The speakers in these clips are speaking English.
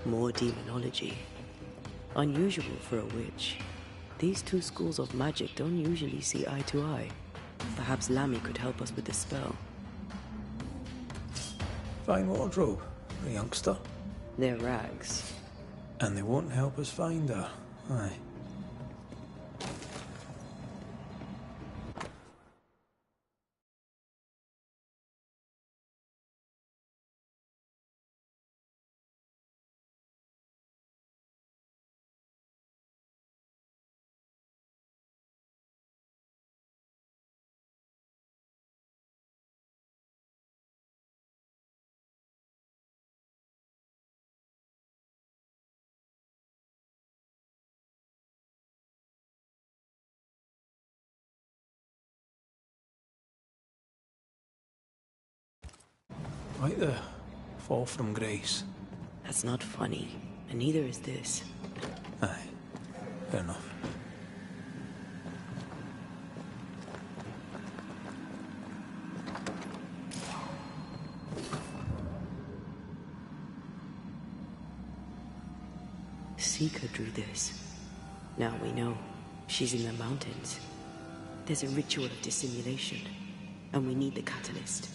More demonology. Unusual for a witch. These two schools of magic don't usually see eye to eye. Perhaps Lammy could help us with the spell. Fine wardrobe, a youngster. They're rags. And they won't help us find her. Aye. Right there. Fall from grace. That's not funny, and neither is this. Aye. Fair enough. Seeker drew this. Now we know. She's in the mountains. There's a ritual of dissimulation, and we need the catalyst.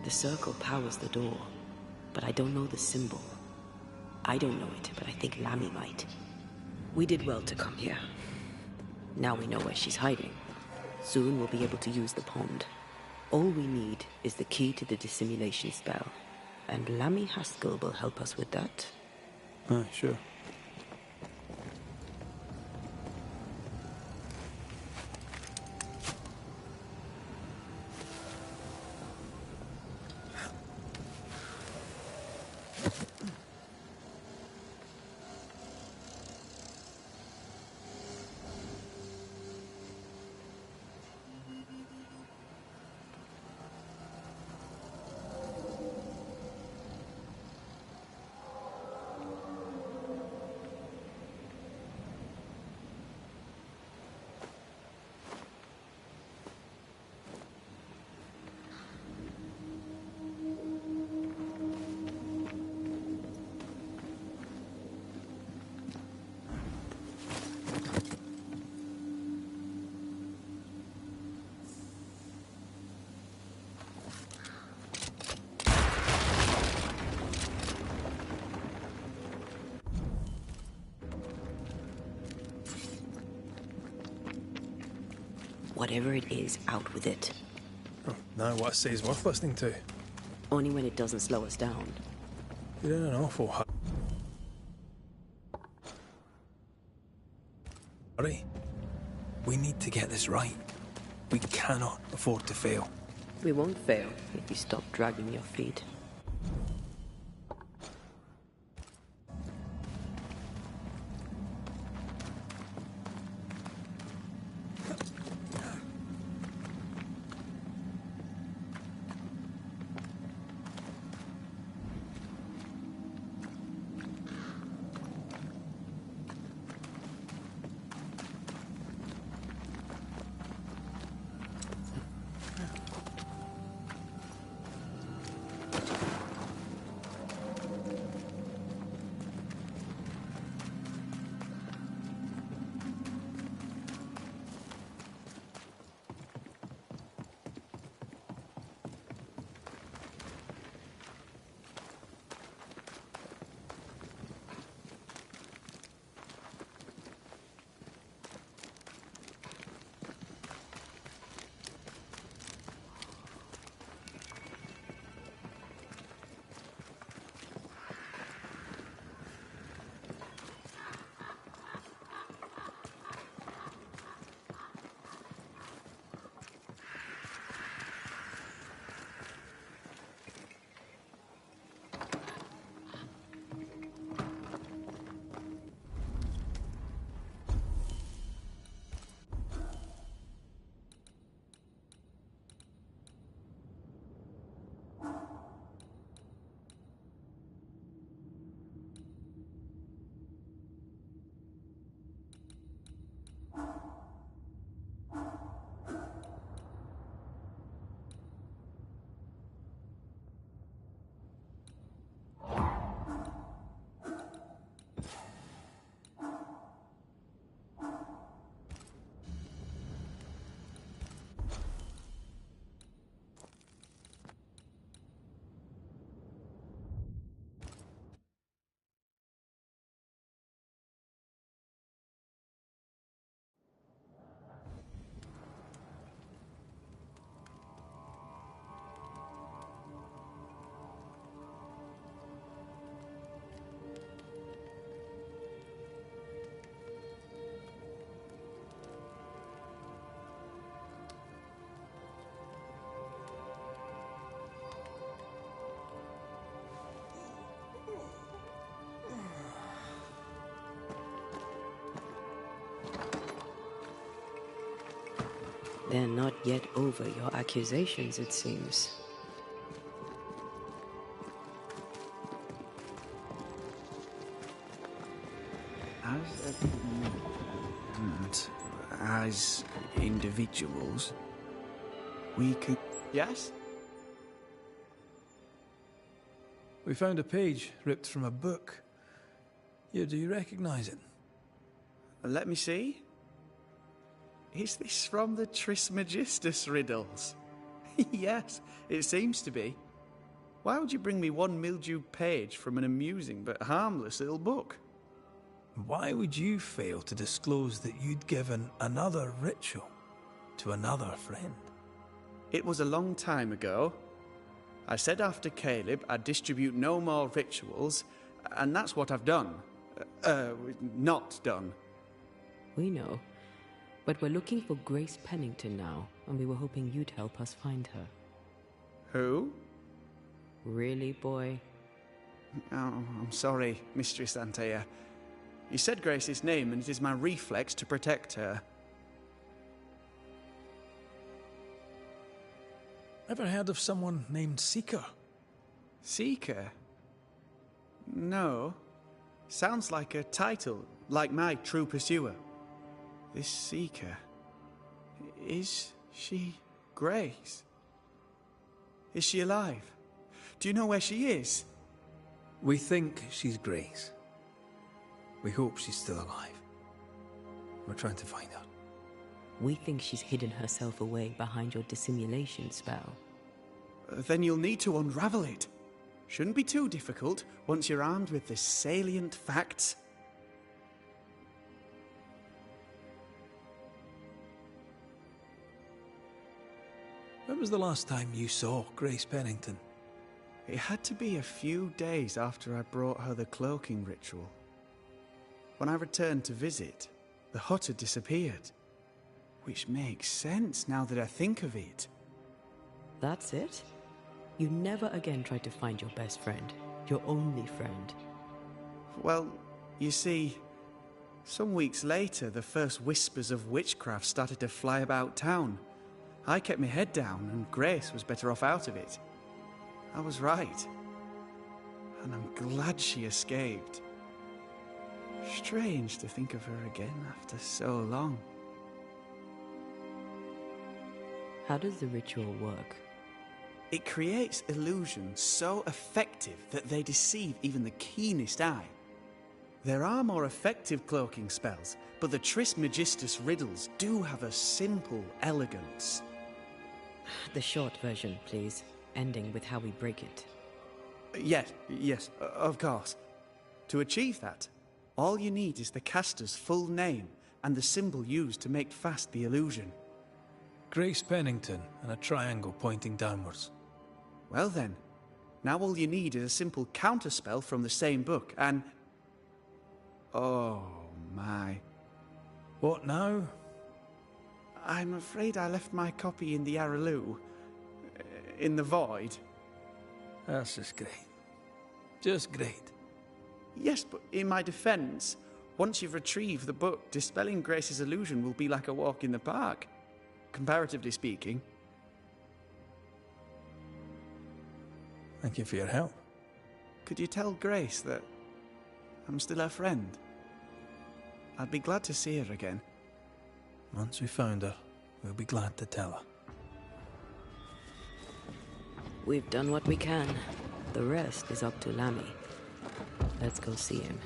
The circle powers the door, but I don't know the symbol. I don't know it, but I think Lammy might. We did well to come here. Now we know where she's hiding. Soon we'll be able to use the pond. All we need is the key to the dissimulation spell, and Lammy Haskell will help us with that. Sure. Whatever it is, out with it. Oh, now what I say is worth listening to. Only when it doesn't slow us down. You're in an awful hurry. We need to get this right. We cannot afford to fail. We won't fail if you stop dragging your feet. They're not yet over your accusations, it seems. As individuals, we could... Yes? We found a page ripped from a book. Here, do you recognize it? Let me see. Is this from the Trismegistus riddles? Yes, it seems to be. Why would you bring me one mildewed page from an amusing but harmless little book? Why would you fail to disclose that you'd given another ritual to another friend? It was a long time ago. I said after Caleb I'd distribute no more rituals, and that's what I've done. Not done. We know. But we're looking for Grace Pennington now, and we were hoping you'd help us find her. Who? Really, boy? Oh, I'm sorry, Mistress Antea. You said Grace's name, and it is my reflex to protect her. Ever heard of someone named Seeker? Seeker? No. Sounds like a title, like my true pursuer. This Seeker... Is she Grace? Is she alive? Do you know where she is? We think she's Grace. We hope she's still alive. We're trying to find her. We think she's hidden herself away behind your dissimulation spell. Then you'll need to unravel it. Shouldn't be too difficult once you're armed with the salient facts. When was the last time you saw Grace Pennington? It had to be a few days after I brought her the cloaking ritual. When I returned to visit, the hut had disappeared. Which makes sense now that I think of it. That's it? You never again tried to find your best friend, your only friend. Well, you see, some weeks later, the first whispers of witchcraft started to fly about town. I kept my head down, and Grace was better off out of it. I was right. And I'm glad she escaped. Strange to think of her again after so long. How does the ritual work? It creates illusions so effective that they deceive even the keenest eye. There are more effective cloaking spells, but the Trismegistus riddles do have a simple elegance. The short version, please, ending with how we break it. Yes, of course. To achieve that, all you need is the caster's full name and the symbol used to make fast the illusion. Grace Pennington and a triangle pointing downwards. Well then, now all you need is a simple counterspell from the same book, and... Oh my. What now? I'm afraid I left my copy in the Araloo. In the void. That's just great. Just great. Yes, but in my defense, once you've retrieved the book, dispelling Grace's illusion will be like a walk in the park. Comparatively speaking. Thank you for your help. Could you tell Grace that I'm still her friend? I'd be glad to see her again. Once we found her, we'll be glad to tell her. We've done what we can. The rest is up to Lammy. Let's go see him.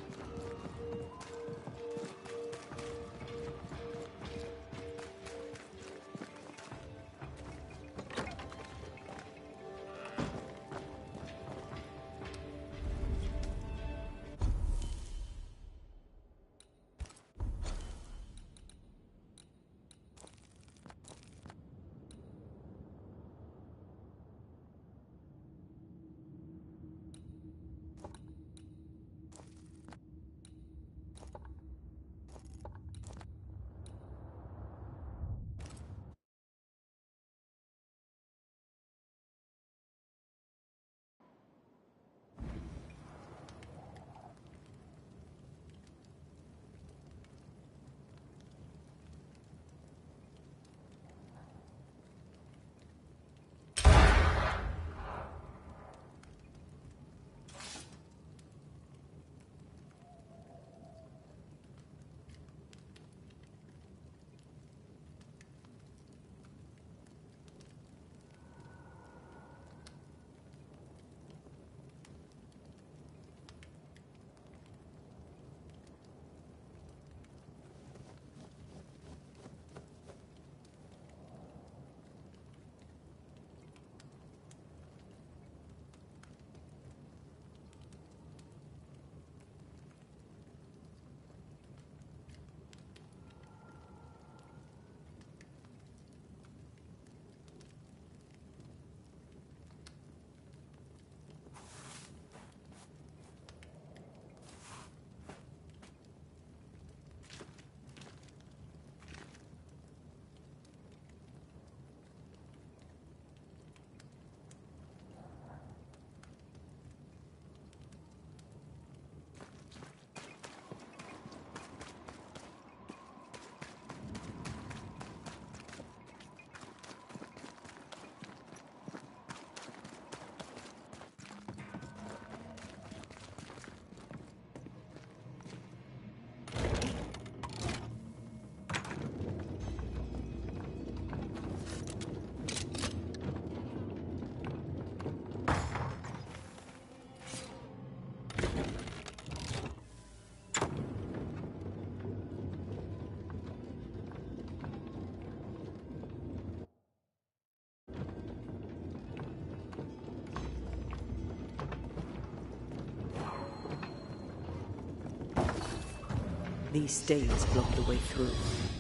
These stains block the way through,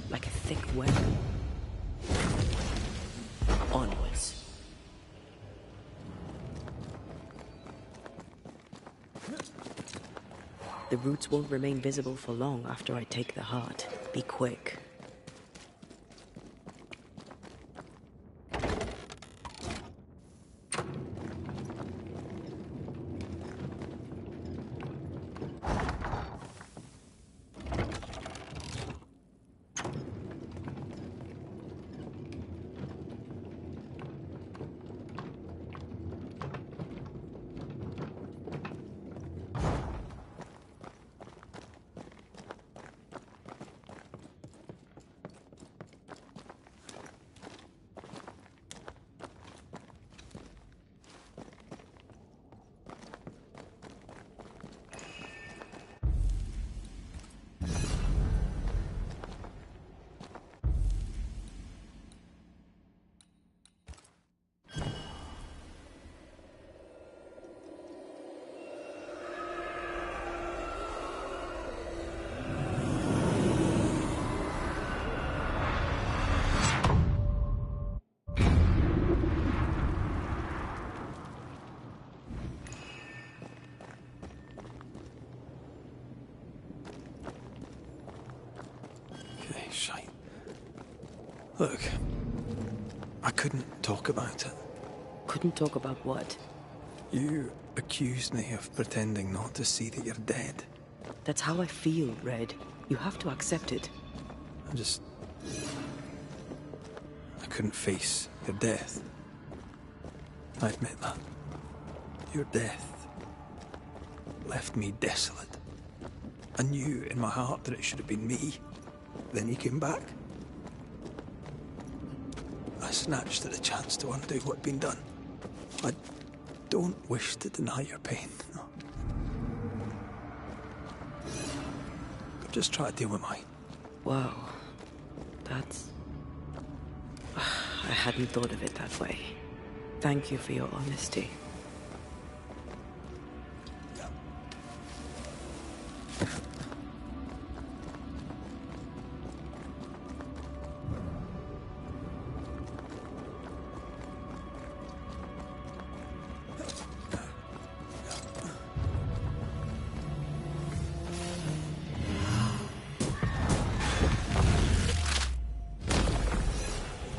like a thick web. Onwards. The roots won't remain visible for long after I take the heart. Be quick. Look, I couldn't talk about it. Couldn't talk about what? You accused me of pretending not to see that you're dead. That's how I feel, Red. You have to accept it. I couldn't face your death. I admit that. Your death left me desolate. I knew in my heart that it should have been me. Then he came back. I snatched at the chance to undo what had been done. I don't wish to deny your pain, no. But just try to deal with mine. Wow. That's... I hadn't thought of it that way. Thank you for your honesty.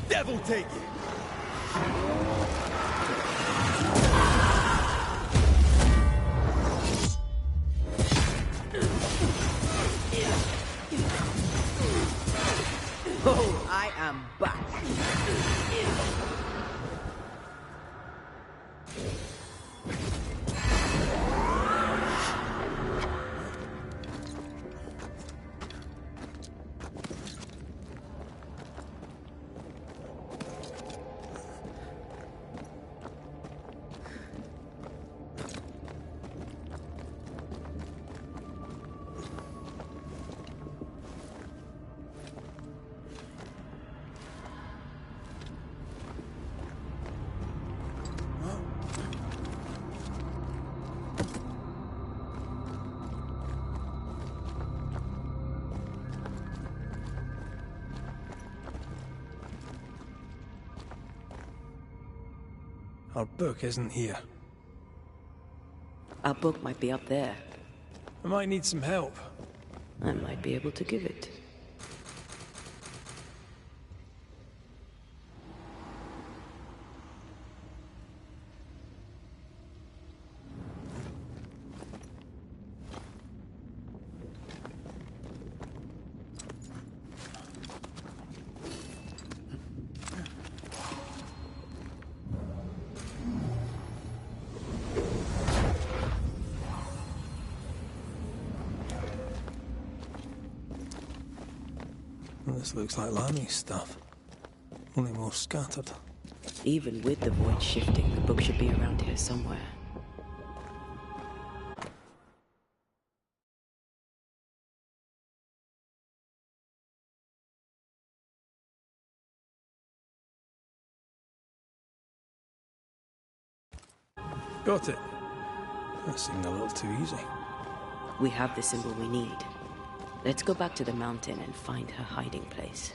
Devil take it! Oh, I am back. Our book isn't here. Our book might be up there. I might need some help. I might be able to give it. This looks like Lami's stuff. Only more scattered. Even with the void shifting, the book should be around here somewhere. Got it. That seemed a little too easy. We have the symbol we need. Let's go back to the mountain and find her hiding place.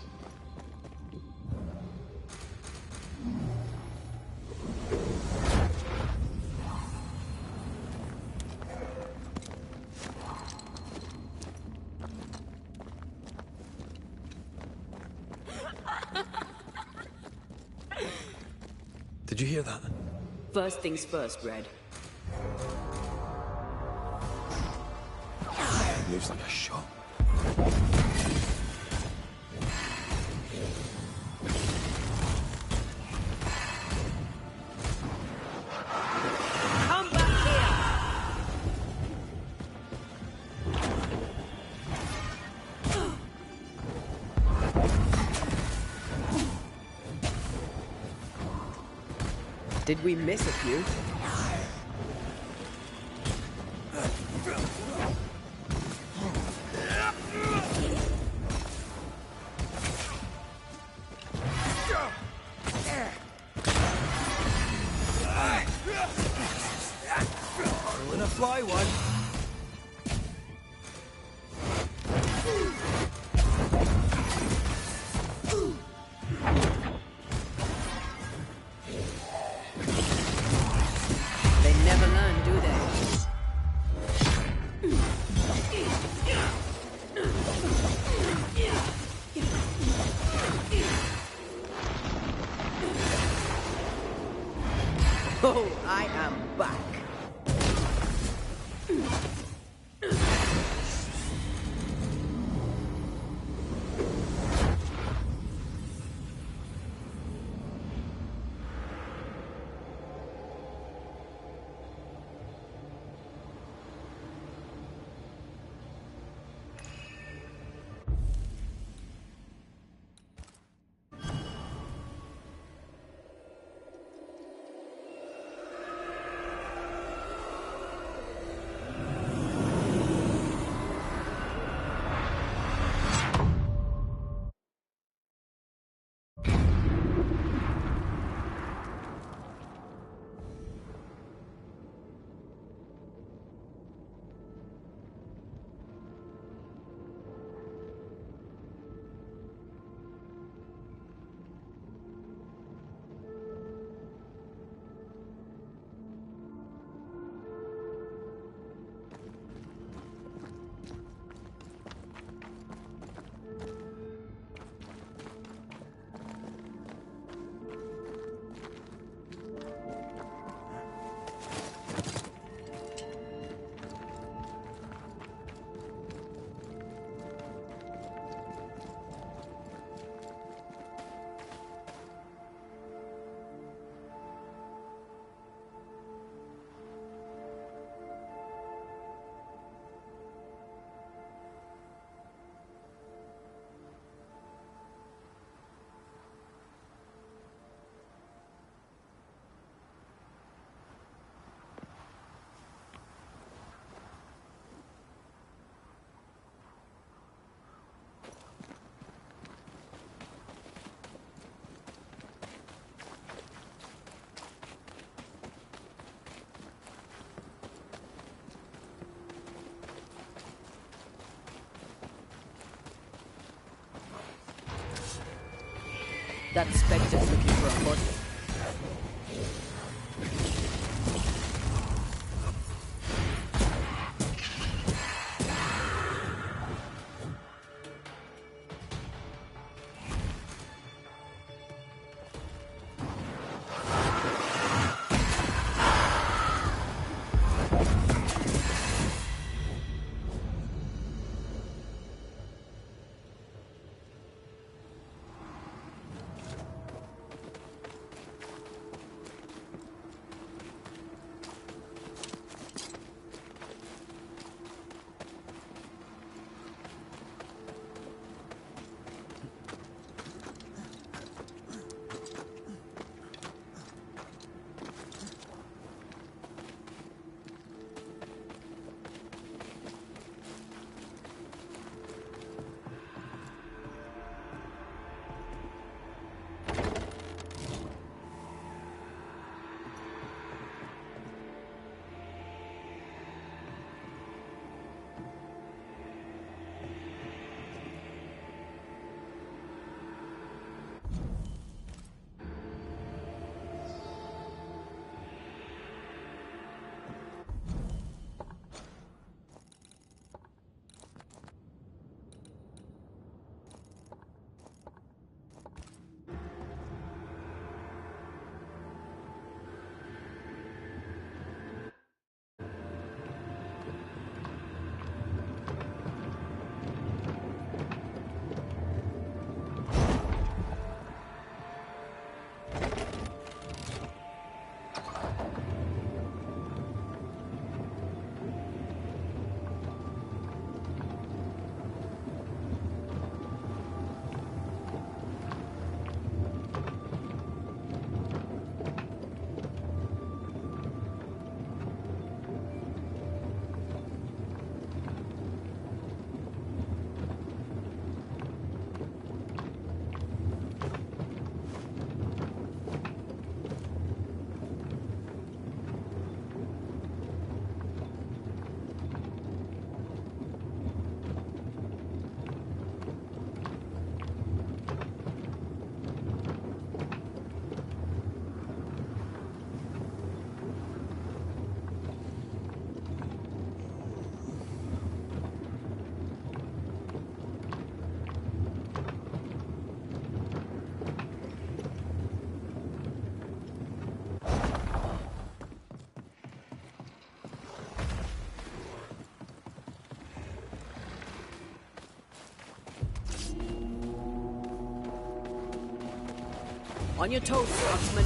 Did you hear that? First things first, Red. It moves like a shot. Come back here! Did we miss a few? Rolling a fly one. They never learn, do they? Oh, I am back. That Spectre's looking for a body. On your toes, Scotsman.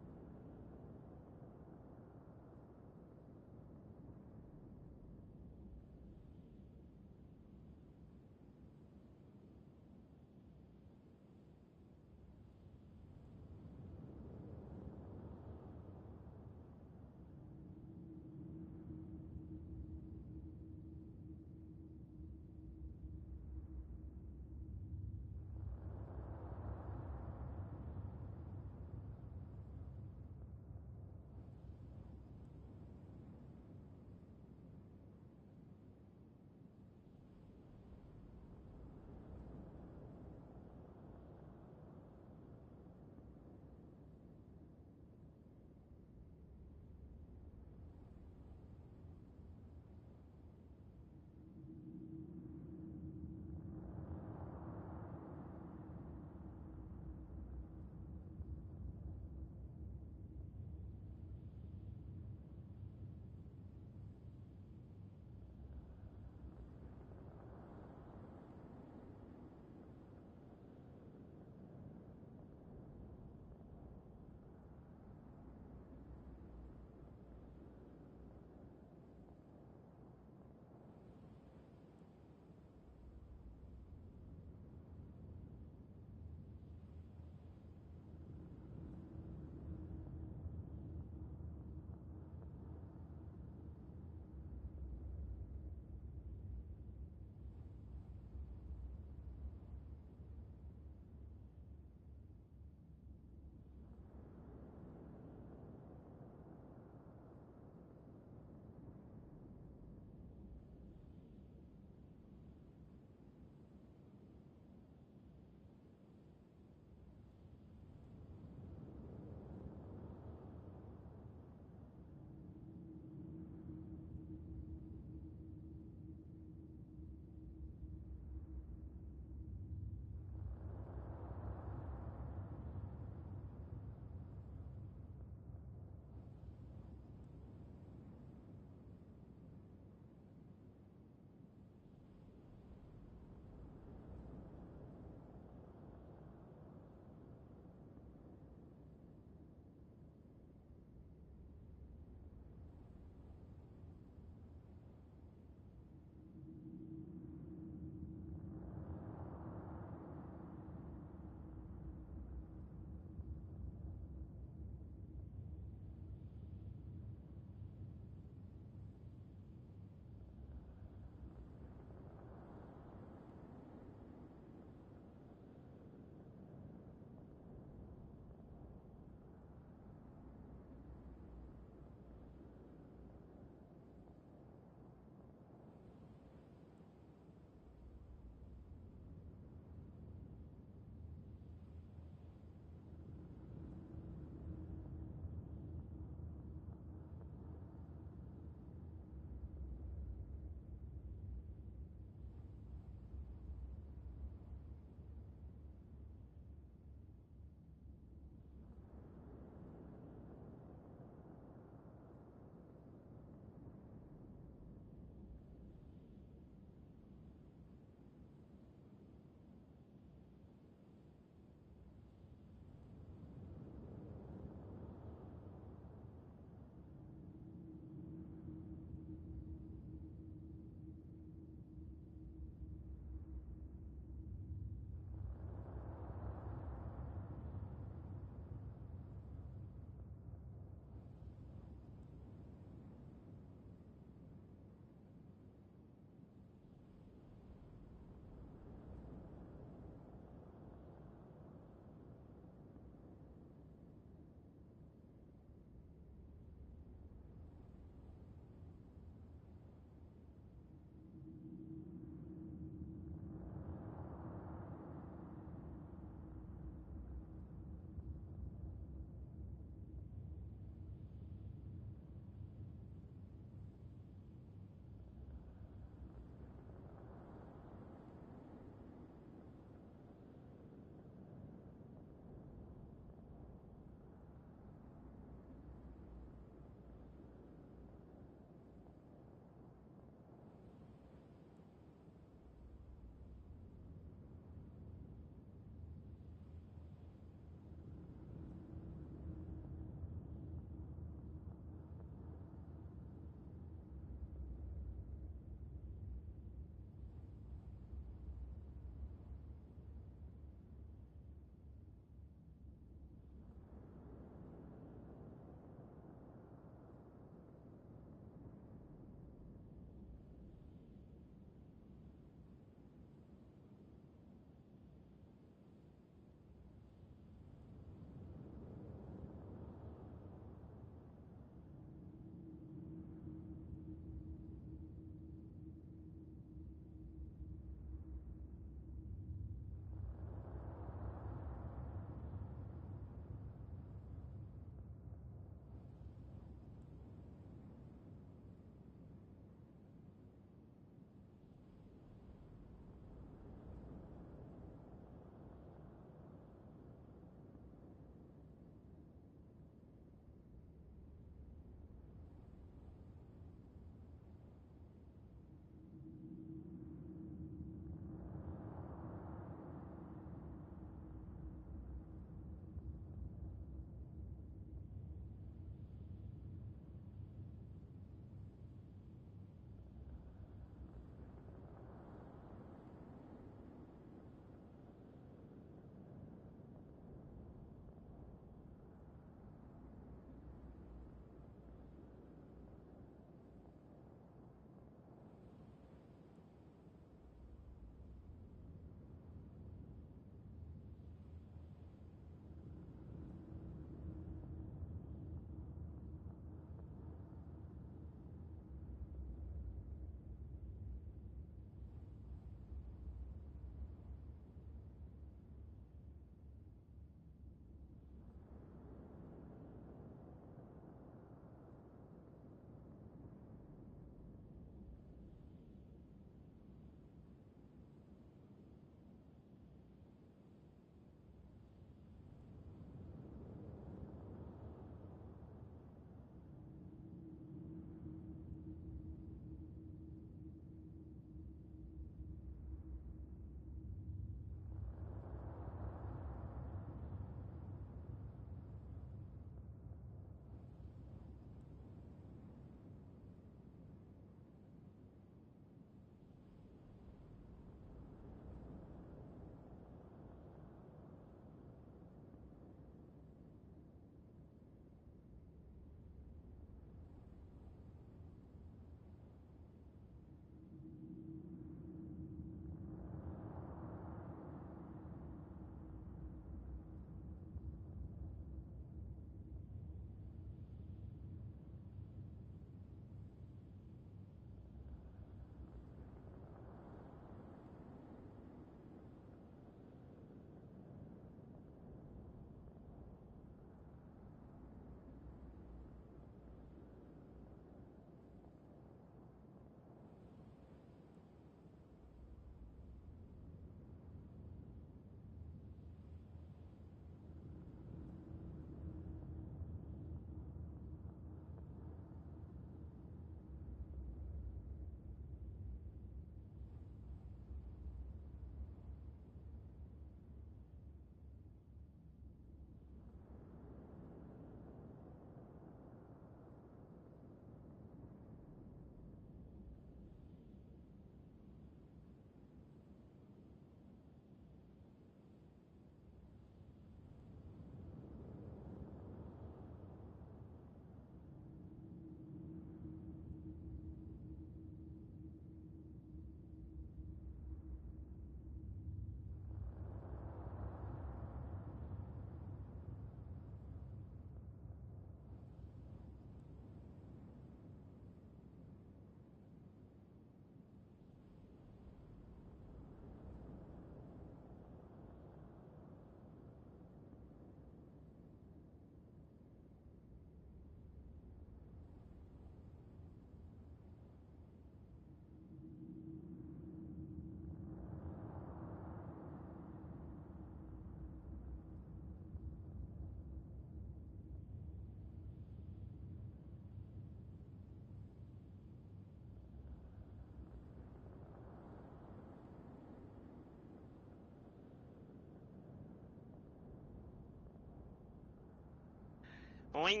No te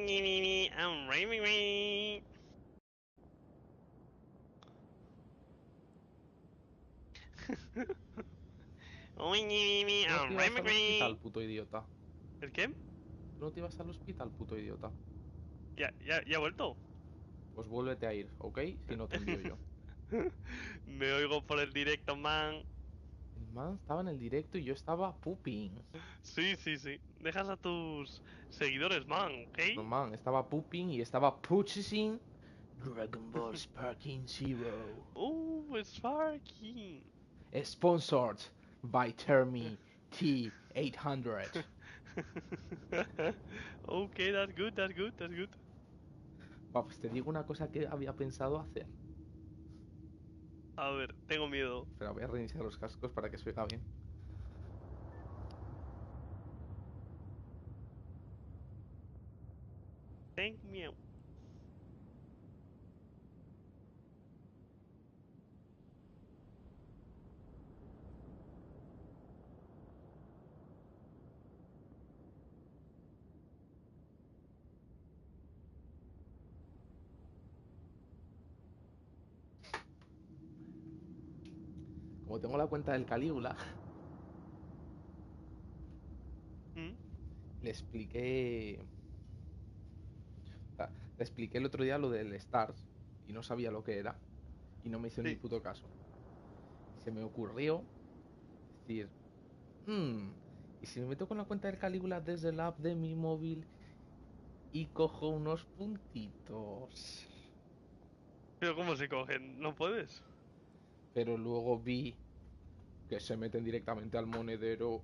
ibas al hospital, puto idiota. ¿El qué? No te ibas al hospital, puto idiota. ¿Ya he vuelto? Pues vuélvete a ir, ¿ok? Si no te envío yo. Me oigo por el directo, man. El man estaba en el directo y yo estaba pooping. Sí. Dejas a tus seguidores, man, ¿ok? No, man, estaba pooping y estaba purchasing Dragon Ball Sparking Zero. Sparky. Sponsored by Termi T800. Okay, that's good. Va, pues te digo una cosa que había pensado hacer. A ver, tengo miedo. Espera, voy a reiniciar los cascos para que se oiga bien. Tengo miedo. Como tengo la cuenta del Calígula, le expliqué... O sea, le expliqué el otro día lo del Stars y no sabía lo que era y no me hizo ni puto caso. Se me ocurrió decir, ¿y si me meto con la cuenta del Calígula desde la app de mi móvil y cojo unos puntitos? Pero ¿cómo se cogen? ¿No puedes? Pero luego vi que se meten directamente al monedero.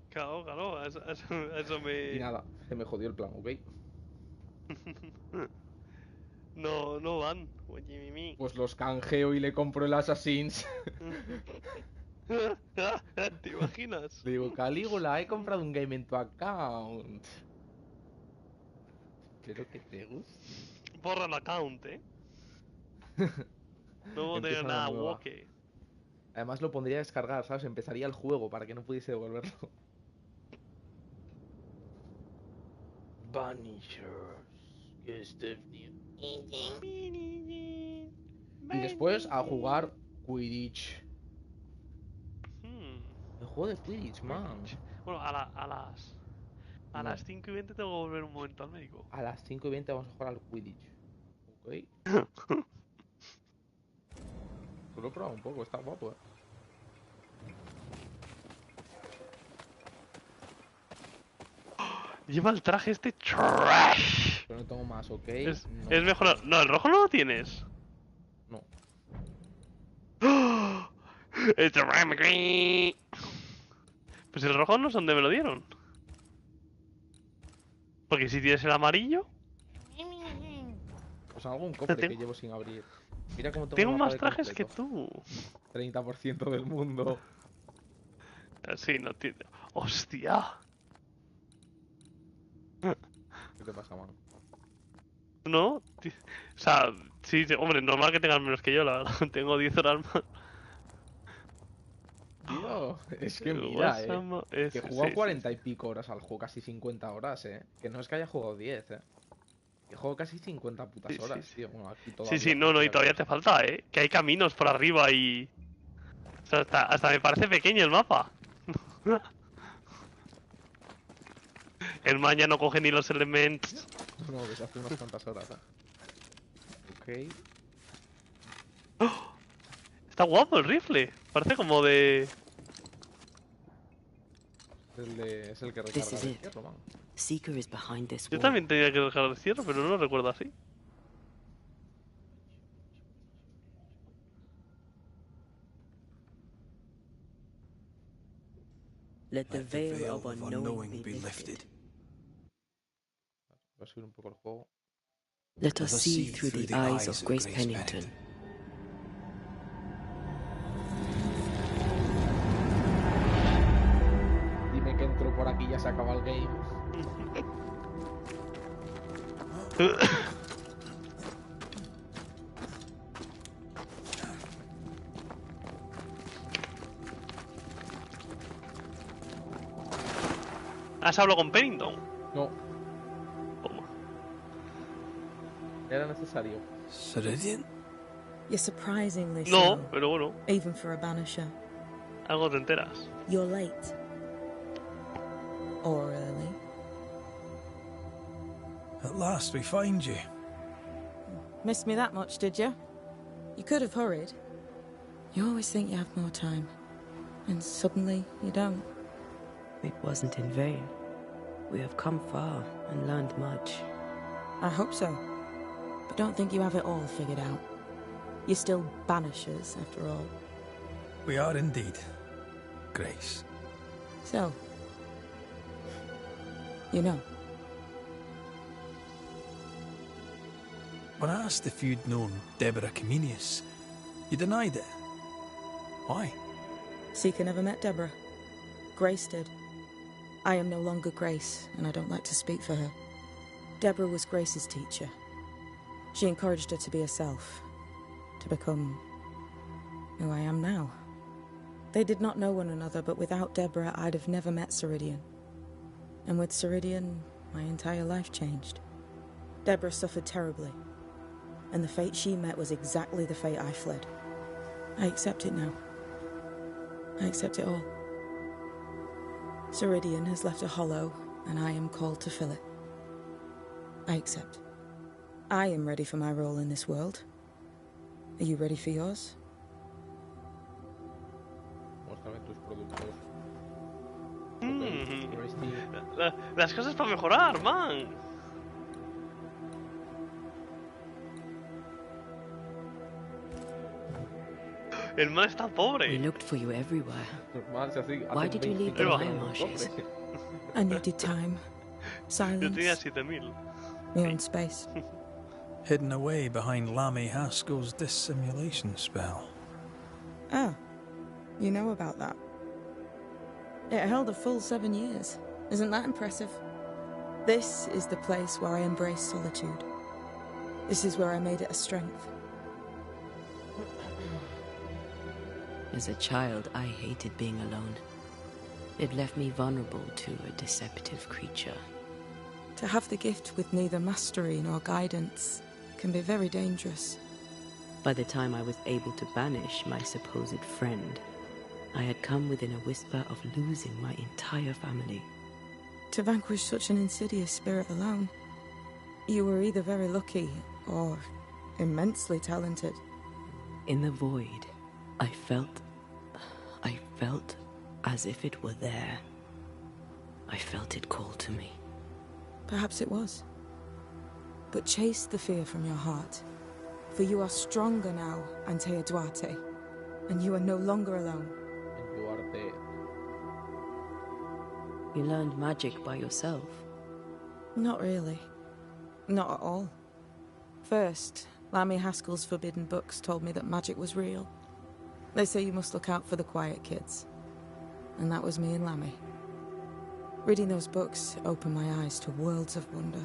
Claro, eso me... Y nada, se me jodió el plan, ¿ok? No van. Oye, Mimi. Pues los canjeo y le compro el Assassins. ¿Te imaginas? Le digo, Calígula, he comprado un game en tu account. Espero que te guste. Borra el account, ¿eh? No voy a tener Empieza una nada nueva. woke. Además lo pondría a descargar, ¿sabes? Empezaría el juego para que no pudiese devolverlo. Banishers. Y después a jugar Quidditch. El juego de Quidditch, man. Bueno, a las 5:20 tengo que volver un momento al médico. A las 5:20 vamos a jugar al Quidditch. ¿Ok? Pues lo he probado un poco, está guapo, Lleva el traje este trash. Pero no tengo más, ¿ok? Es No. mejor. No, el rojo no lo tienes. No. It's a Macraith. Pues el rojo no sé dónde me lo dieron. Porque si tienes el amarillo. Pues algún cofre que llevo sin abrir. Mira cómo Tengo el mapa más de trajes que completo. tú. 30% del mundo. Sí, no tiene. ¡Hostia! ¿Qué te pasa, man? ¿No? O sea, sí, hombre, normal que tengas menos que yo, la verdad. Tengo 10 horas más. Tío, es que mira, que he jugado 40 y pico horas al juego, casi 50 horas, Que no es que haya jugado 10, Que juego casi 50 putas horas, tío. Bueno, aquí Sí, no, y todavía te falta, Que hay caminos por arriba y... O sea, hasta me parece pequeño el mapa. El man ya no coge ni los elementos. No, desde hace unas cuantas horas, Ok. ¡Oh! Está guapo el rifle. Parece como de... Es el que recarga el hierro, man. Seeker is behind this Yo wall. también tenía que dejar el cierre, pero no lo recuerdo así. Let the veil of unknowing be lifted. Voy a subir un poco el juego. Let us see through the eyes of Grace Pennington. Dime que entro por aquí y ya se acaba el game. ¿Has hablado con Pennington? No. era necesario. Ceridian? You're surprisingly No, slow, pero bueno, even for a banisher. algo te enteras. You're late. Or early. At last we find you. Missed me that much, did you? You could have hurried. You always think you have more time. And suddenly, you don't. It wasn't in vain. We have come far and learned much. I hope so. But don't think you have it all figured out. You're still banishers, after all. We are indeed. Grace. So, you know. When I asked if you'd known Deborah Comenius, you denied it. Why? Seeker never met Deborah. Grace did. I am no longer Grace, and I don't like to speak for her. Deborah was Grace's teacher. She encouraged her to be herself, to become who I am now. They did not know one another, but without Deborah, I'd have never met Ceridian. And with Ceridian, my entire life changed. Deborah suffered terribly, and the fate she met was exactly the fate I fled. I accept it now. I accept it all. Ceridian has left a hollow, and I am called to fill it. I accept. I am ready for my role in this world. Are you ready for yours? Muéstrame tus productos. Las cosas para mejorar, man. El man está We pobre. looked for you everywhere. Normal, si hace Why did you leave the 25 Maya años, marshes? hombre. I needed time. Yo tenía Silence. 7000. My own space. Hidden away behind Lammy Haskell's dissimulation spell. Ah, you know about that. It held a full 7 years. Isn't that impressive? This is the place where I embraced solitude. This is where I made it a strength. As a child, I hated being alone. It left me vulnerable to a deceptive creature. To have the gift with neither mastery nor guidance can be very dangerous. By the time I was able to banish my supposed friend, I had come within a whisper of losing my entire family. To vanquish such an insidious spirit alone, you were either very lucky or immensely talented. In the void, I felt as if it were there. I felt it call to me. Perhaps it was. But chase the fear from your heart, for you are stronger now, Antea Duarte, and you are no longer alone. En Duarte. You learned magic by yourself. Not really. Not at all. First, Lammy Haskell's forbidden books told me that magic was real. They say you must look out for the quiet kids. And that was me and Lammy. Reading those books opened my eyes to worlds of wonder.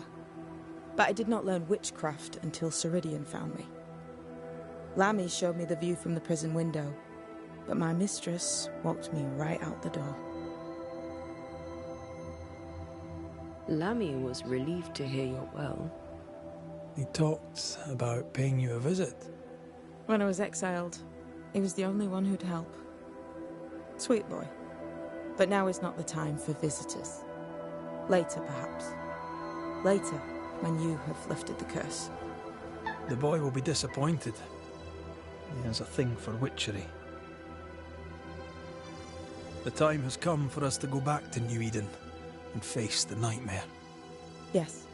But I did not learn witchcraft until Ceridian found me. Lammy showed me the view from the prison window, but my mistress walked me right out the door. Lammy was relieved to hear you're well. He talked about paying you a visit. When I was exiled, he was the only one who'd help. Sweet boy. But now is not the time for visitors. Later, perhaps. Later, when you have lifted the curse. The boy will be disappointed. He has a thing for witchery. The time has come for us to go back to New Eden and face the nightmare. Yes.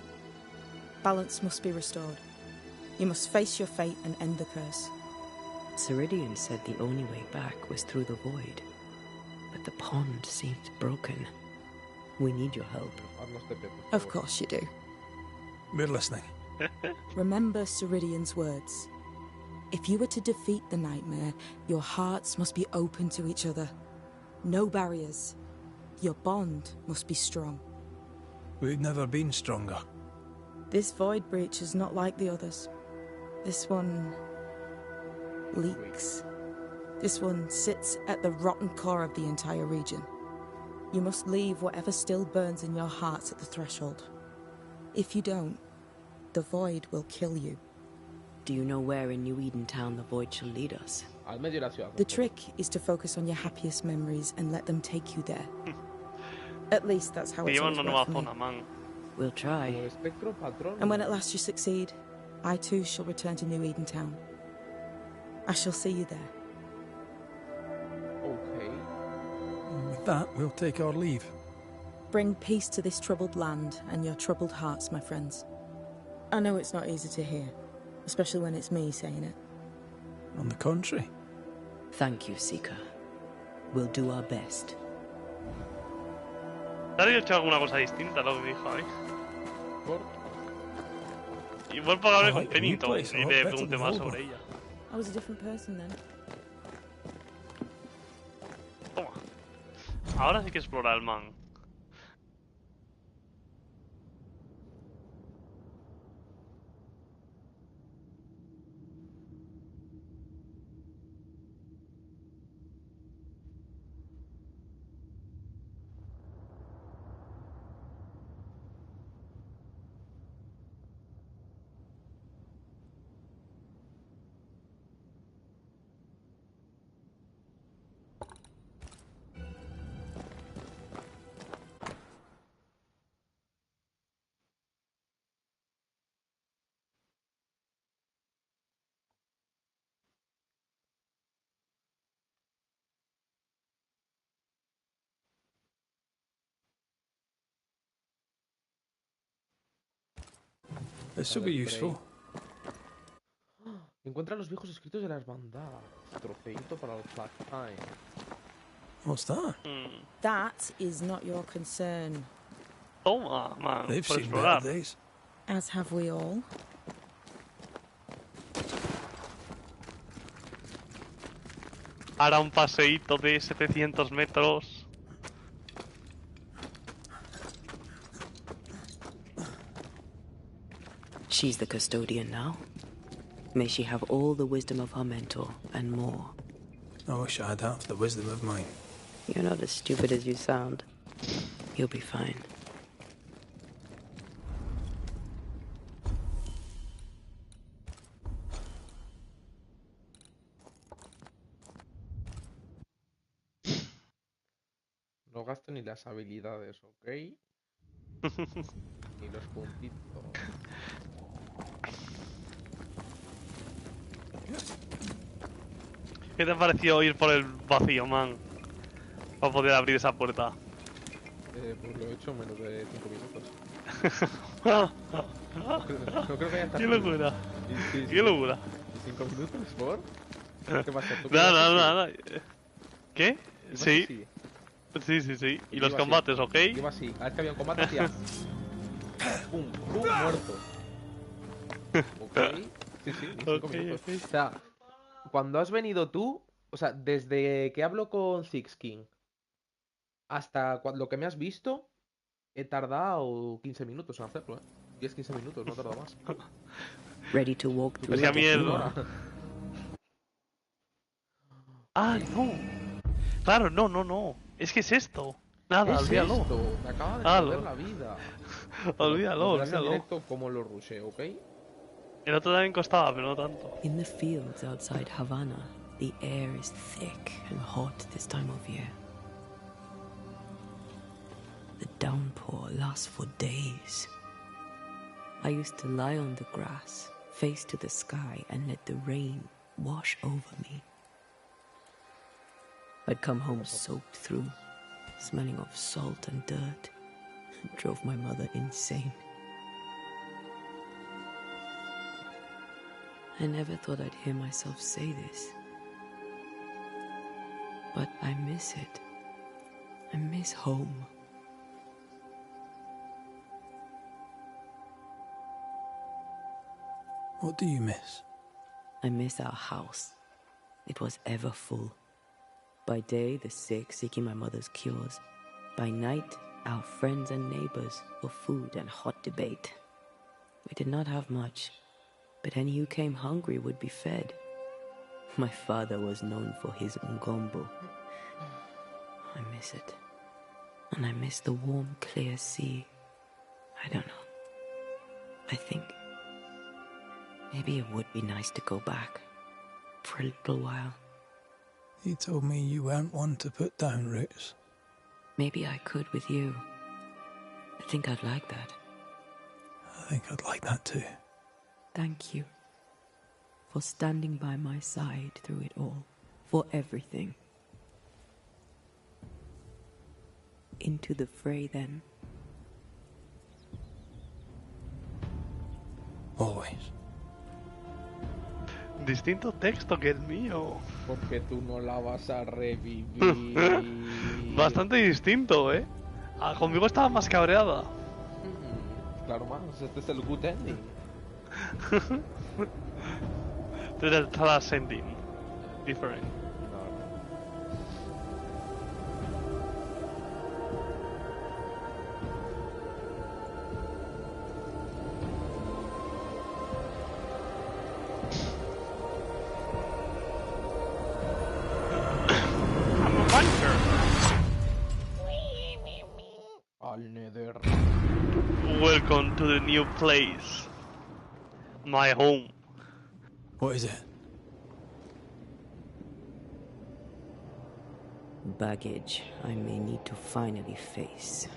Balance must be restored. You must face your fate and end the curse. Ceridian said the only way back was through the void. But the pond seemed broken. We need your help. Haznos TP, por Of favor. course you do. We're listening. Remember Ceridian's words. If you are to defeat the nightmare, your hearts must be open to each other. No barriers. Your bond must be strong. We've never been stronger. This void breach is not like the others. This one leaks. This one sits at the rotten core of the entire region. You must leave whatever still burns in your hearts at the threshold. If you don't, the void will kill you. Do you know where in New Eden Town the void shall lead us? Al medio de la ciudad. The trick is to focus on your happiest memories and let them take you there. At least that's how Que it's llevan always una worked nueva for me. zona, man. We'll try. Como espectro patrón. And when at last you succeed, I too shall return to New Eden Town. I shall see you there. Okay. And with that, we'll take our leave. Bring peace to this troubled land and your troubled hearts, my friends. I know it's not easy to hear, especially when it's me saying it. On the contrary. Thank you, Seeker. We'll do our best. ¿Te había hecho alguna cosa distinta a lo que dijo ahí? Igual por hablar con Pennington y le pregunté más sobre ella. I was a different person then. Toma. Ahora sí que explora el man. This should be useful. Encuentra los viejos escritos de la hermandad. Trofeito para los Black Time. What's that? That is not your concern, Toma, man. They've Por seen explorar. better days. as have we all. Hará un paseíto de 700 metros. She's the custodian now. May she have all the wisdom of her mentor and more. I wish I had half the wisdom of mine. You're not as stupid as you sound. You'll be fine. No gasto ni las habilidades, ¿ok? Ni los puntitos. ¿Qué te ha parecido ir por el vacío, man? Para poder abrir esa puerta. Pues lo he hecho en menos de 5 minutos. No creo que haya ¡Qué locura! Sí, ¡Qué locura! 5 minutos por. ¿Qué pasa? ¿Tú Nada. ¿Qué? ibas Sí. así? Sí. Y Yo los iba combates, así. ¿ok? Iba así. A ver que había un combate hacía. ¡Pum! Muerto. Ok. Sí, 5 minutos. Ok. O sea, cuando has venido tú, o sea, desde que hablo con Six King hasta lo que me has visto, he tardado 15 minutos en hacerlo, 10-15 minutos, no he tardado más. Ready to walk through Es que a it mí if el... you are. Ah, no. Claro, no. Es que es esto. Nada, ¿Qué es olvídalo. esto? Me acaba de Ah, joder lo- la vida. Olvídalo. En directo como lo rusheo, ¿ok? El otro también costaba, pero no tanto. In the fields outside Havana, the air is thick and hot this time of year. The downpour lasts for days. I used to lie on the grass, face to the sky, and let the rain wash over me. I'd come home soaked through, smelling of salt and dirt. It drove my mother insane. I never thought I'd hear myself say this. But I miss it. I miss home. What do you miss? I miss our house. It was ever full. By day, the sick seeking my mother's cures. By night, our friends and neighbors for food and hot debate. We did not have much, but any who came hungry would be fed. My father was known for his ngombo. I miss it. And I miss the warm, clear sea. I don't know. I think Maybe it would be nice to go back. For a little while. You told me you weren't one to put down roots. Maybe I could with you. I think I'd like that. I think I'd like that too. Thank you. For standing by my side through it all. For everything. Into the fray then. Always. Distinto texto que el mío. Porque tú no la vas a revivir. Bastante distinto, ¿eh? Ah, conmigo estaba más cabreada. Claro, más. Este es el good ending. Este es el transcending. Different. Welcome to the new place. My home. What is it? Baggage I may need to finally face.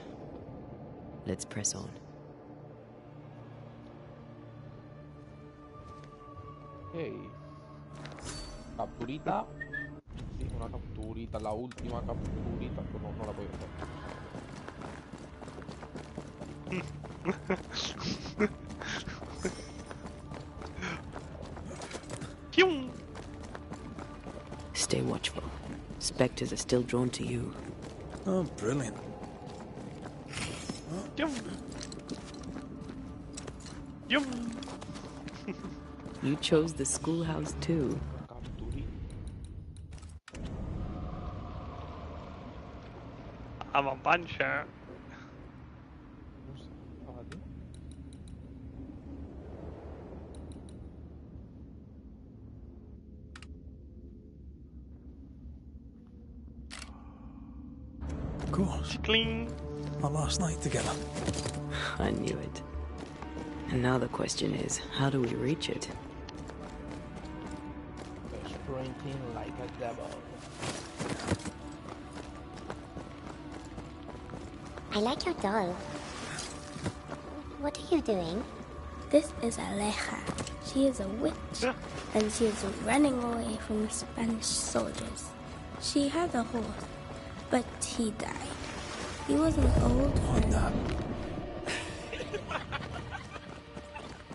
Let's press on. Hey. Capturita. Sí, una capturita, la última capturita. Pues no la puedo hacer. Stay watchful. Spectres are still drawn to you. Oh, brilliant. You chose the schoolhouse too. I'm a Banisher. Of course. Cling. Our last night together. I knew it. And now the question is, how do we reach it? Sprinting like a devil. I like your doll. What are you doing? This is Aleja. She is a witch, and she is running away from the Spanish soldiers. She had a horse, but he died. He was an old friend.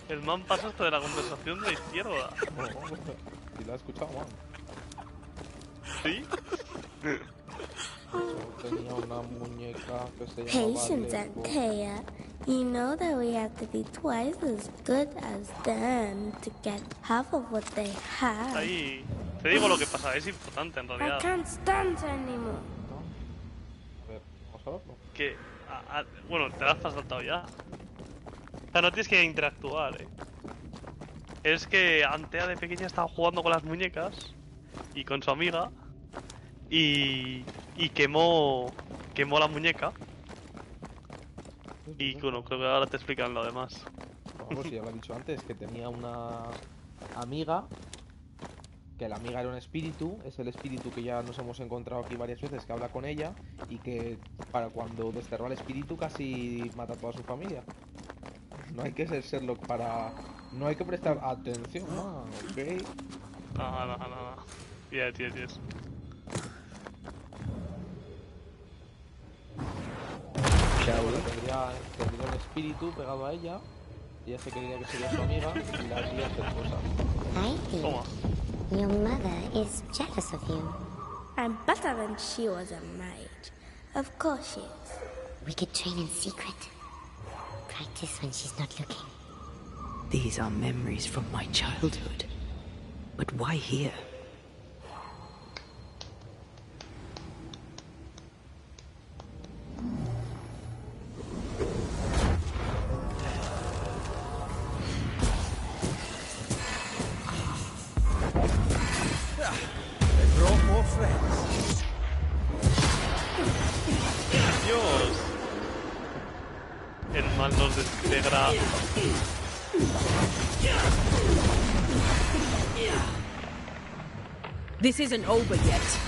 El man pasa hasta de la conversación de la izquierda. Si la he escuchado, man. ¿Sí? Tenía una muñeca que se llamaba Patience, Ankea. You know that we have to be twice as good as them to get half of what they have. Ahí. Te digo lo que pasa, es importante en I realidad. can't stand anymore. A ver, vamos a verlo. Que, bueno, te las has saltado ya. O sea, no tienes que interactuar, Es que Antea de pequeña estaba jugando con las muñecas y con su amiga y quemó la muñeca. Y bueno, creo que ahora te explican lo demás. Vamos, ya lo he dicho antes, que tenía una amiga, que la amiga era un espíritu, es el espíritu que ya nos hemos encontrado aquí varias veces, que habla con ella y que para cuando desterró al espíritu casi mata a toda su familia. No hay que ser Sherlock para... No hay que prestar atención, ¿ok? No. Yes. Tendría un espíritu pegado a ella. Ella se creía que sería su amiga y la hacía hacer cosas. I think Toma. your mother is jealous of you. I'm better than she was a mage. Of course she is. We could train in secret. Practice when she's not looking. These are memories from my childhood. But why here? Dios. El mal nos desintegra. This isn't over yet.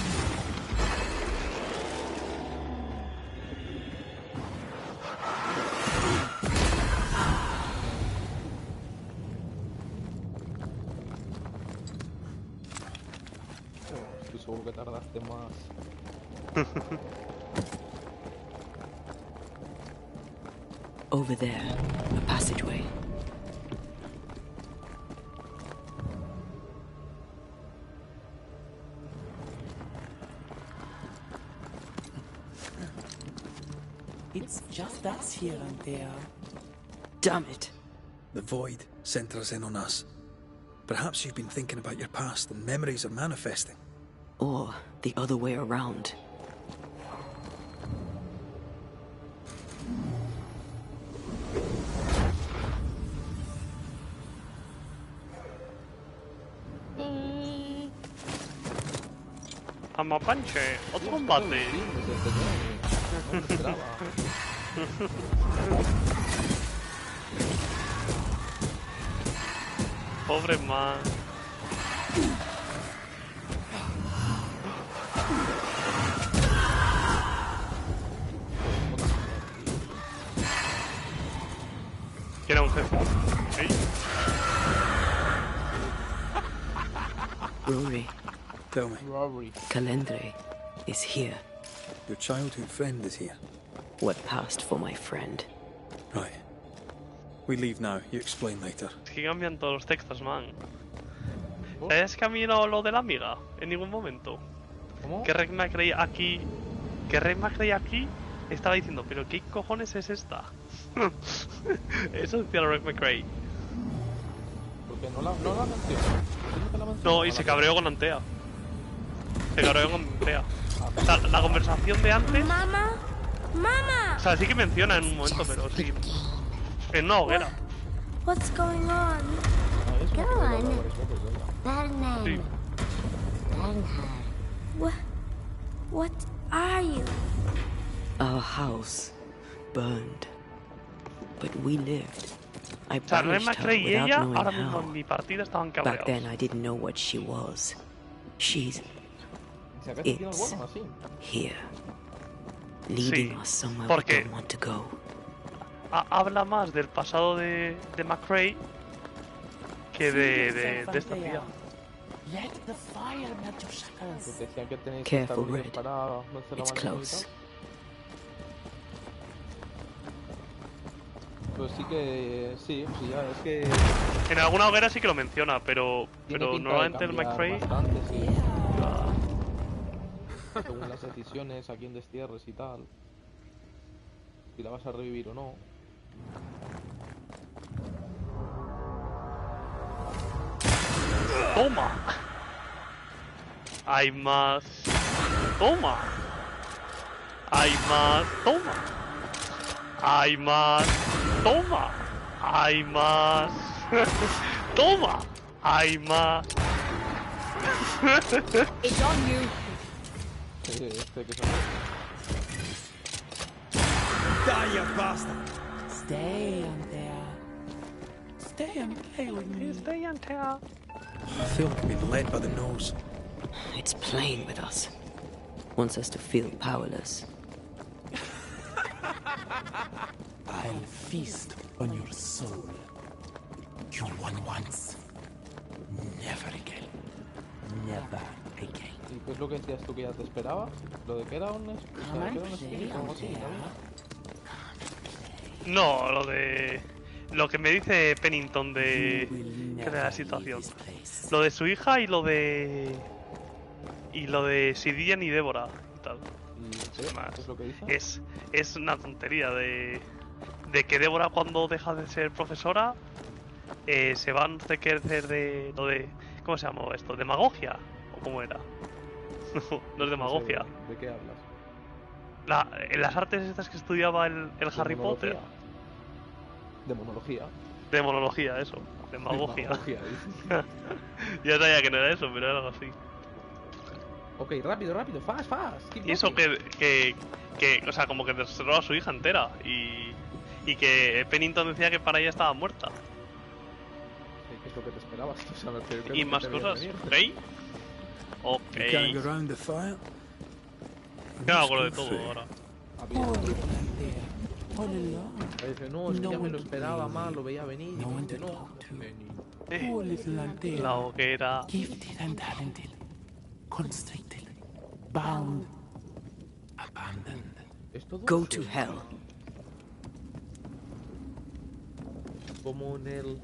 Estoy seguro que tardaste más. Over there, a passageway. It's just us here and there. Damn it. The void centres in on us. Perhaps you've been thinking about your past and memories are manifesting. Or the other way around. Amapanche, otro combate. Pobre man. Que era un jefe. ¿Sí? Rory, Tell me, Robbery. Calendre is here. your childhood friend is here. What passed for my friend. Right. We leave now. You explain later. Es que cambian todos los textos, man. ¿Sabes que a mí no lo de la amiga? En ningún momento. ¿Cómo? Que Rick Macraith aquí... Que Rick Macraith aquí estaba diciendo, pero ¿qué cojones es esta? Eso decía Rick Macraith. Porque no la mencionó. No, y se cabreó con Antea. Se cabreó con Antea. O sea, la conversación de antes... Mama? Mama! O sea, sí que menciona en un momento, pero sí... En una hoguera. What's going on? Go on. Vernon. Sí. What? What are you? Our house burned. But we lived. I O sea, Rick banished her Macraith y without ella, knowing ahora mismo how. en mi partida estaban Back cabreados. then I didn't know what she was. She's Si acaso tiene It's bueno, así. here. Leading Sí, us somewhere we porque- don't want to go. Habla más del pasado de Macraith que de esta tía. Let the fire melt your shackles. Que decían que tenéis que estar Careful, unidos Red. para vencer la It's maldición y close. tal. Pues sí que... Sí, pues ya, es que... En alguna hoguera sí que lo menciona, pero tiene pinta de normalmente el cambiar Macraith... bastante, sí. Según las decisiones a quién destierres y tal. Si la vas a revivir o no. ¡Toma! Hay más... ¡Toma! Hay más... ¡Toma! Hay más... ¡Toma! Hay más... ¡Toma! Hay más... It's on you. Este que son... Die, you bastard! Stay on there. Stay and play with me. Stay on tower. I feel like being led by the nose. It's playing with us. Wants us to feel powerless. I'll feast on your soul. You won once. Never again. Never again. ¿Y qué es lo que decías tú que ya te esperabas? ¿Lo de que era un... Come and play o algo on así, there. No, lo de... Lo que me dice Pennington de... You will Que never de la leave situación. this place. Lo de su hija y lo de... Y lo de Sidian y Débora y tal. ¿Y qué? Sin más. ¿Qué es lo que dice? Es una tontería de que Débora cuando deja de ser profesora se va a enriquecer de lo de... ¿Cómo se llama esto? ¿Demagogia? ¿O cómo era? No es demagogia. No sé, ¿de qué hablas? En las artes estas que estudiaba el Harry Potter. De monología. De monología, eso. Demagogia. Demagogia, dice. Ya sabía que no era eso, pero era algo así. Ok, rápido, rápido, fast, fast. Keep Y eso walking. que o sea, como que desterró a su hija entera. Y que Pennington decía que para ella estaba muerta. Sí, ¿qué es lo que te esperabas? O sea, me refiero, ¿qué es Y lo que más te veía cosas. venir? ¿Veis? Ok. You can't go round the fire. Ya me acuerdo de todo ahora. All little there. All along. Dice, no, es que No ya me one lo to esperaba play más, with. lo veía venir. No Y one dice, to no, talk to. Eh, Poor little Antea. La hoguera. Gifted and talented. Constricted. Bound. Abandoned. es todo Go un to sueño, hell. como en el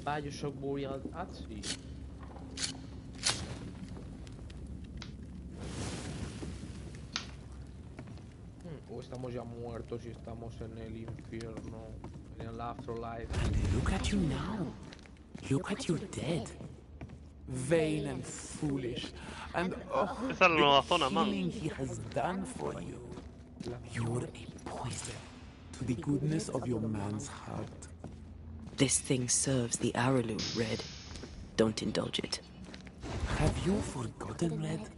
Bioshock Boreal Atsi. O estamos ya muertos y estamos en el infierno, en el afterlife. And look at you now. Look at you dead. Vain and foolish. And oh, Esta es la nueva zona, the man. healing he has done for you. You're a poison to the goodness of your man's heart. This thing serves the Araloo, Red. Don't indulge it. Have you forgotten, Red?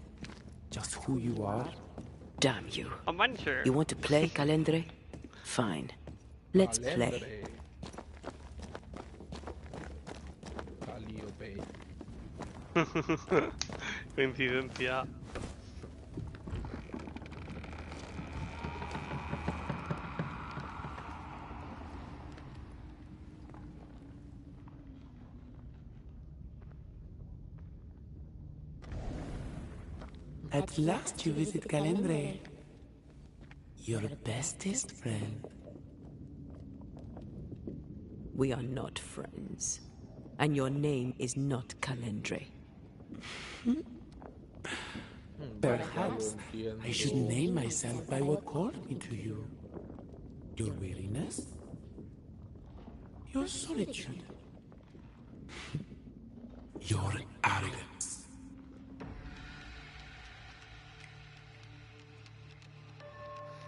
Just who you are? Damn you. A Banisher. You want to play, Calendre? Fine. Let's play. Calliope. Coincidencia. At last you visit Calendre. Your bestest friend. We are not friends. And your name is not Calendre. Perhaps I should name myself by what called me to you. Your weariness? Your solitude? Your arrogance?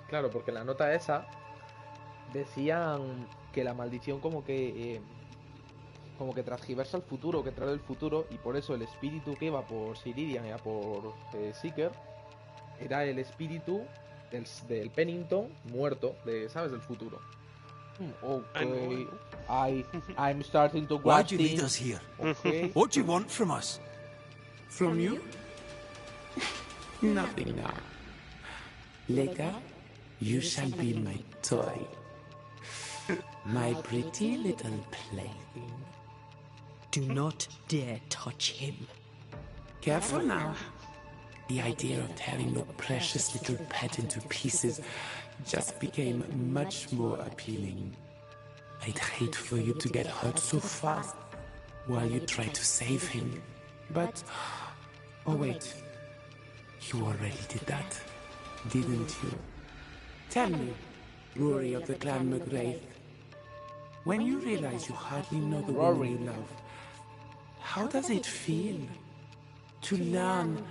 Claro, porque en la nota esa decían que la maldición como que transgiversa el futuro, que trae el futuro, y por eso el espíritu que iba por Siridian y a por Seeker era el espíritu del Pennington muerto, ¿sabes? Del futuro. Okay, I'm starting to Why'd grasp you lead things. us here? Okay. What do you want from us? From you? Nothing now. Later, you shall be my toy. My pretty little plaything. Do not dare touch him. Careful now. The idea of tearing your precious little pet into pieces just became much more appealing. I'd hate for you to get hurt so fast while you try to save him. But, oh wait, you already did that, didn't you? Tell me, Rory of the clan Macraith, when you realize you hardly know the woman you love, how does it feel to learn,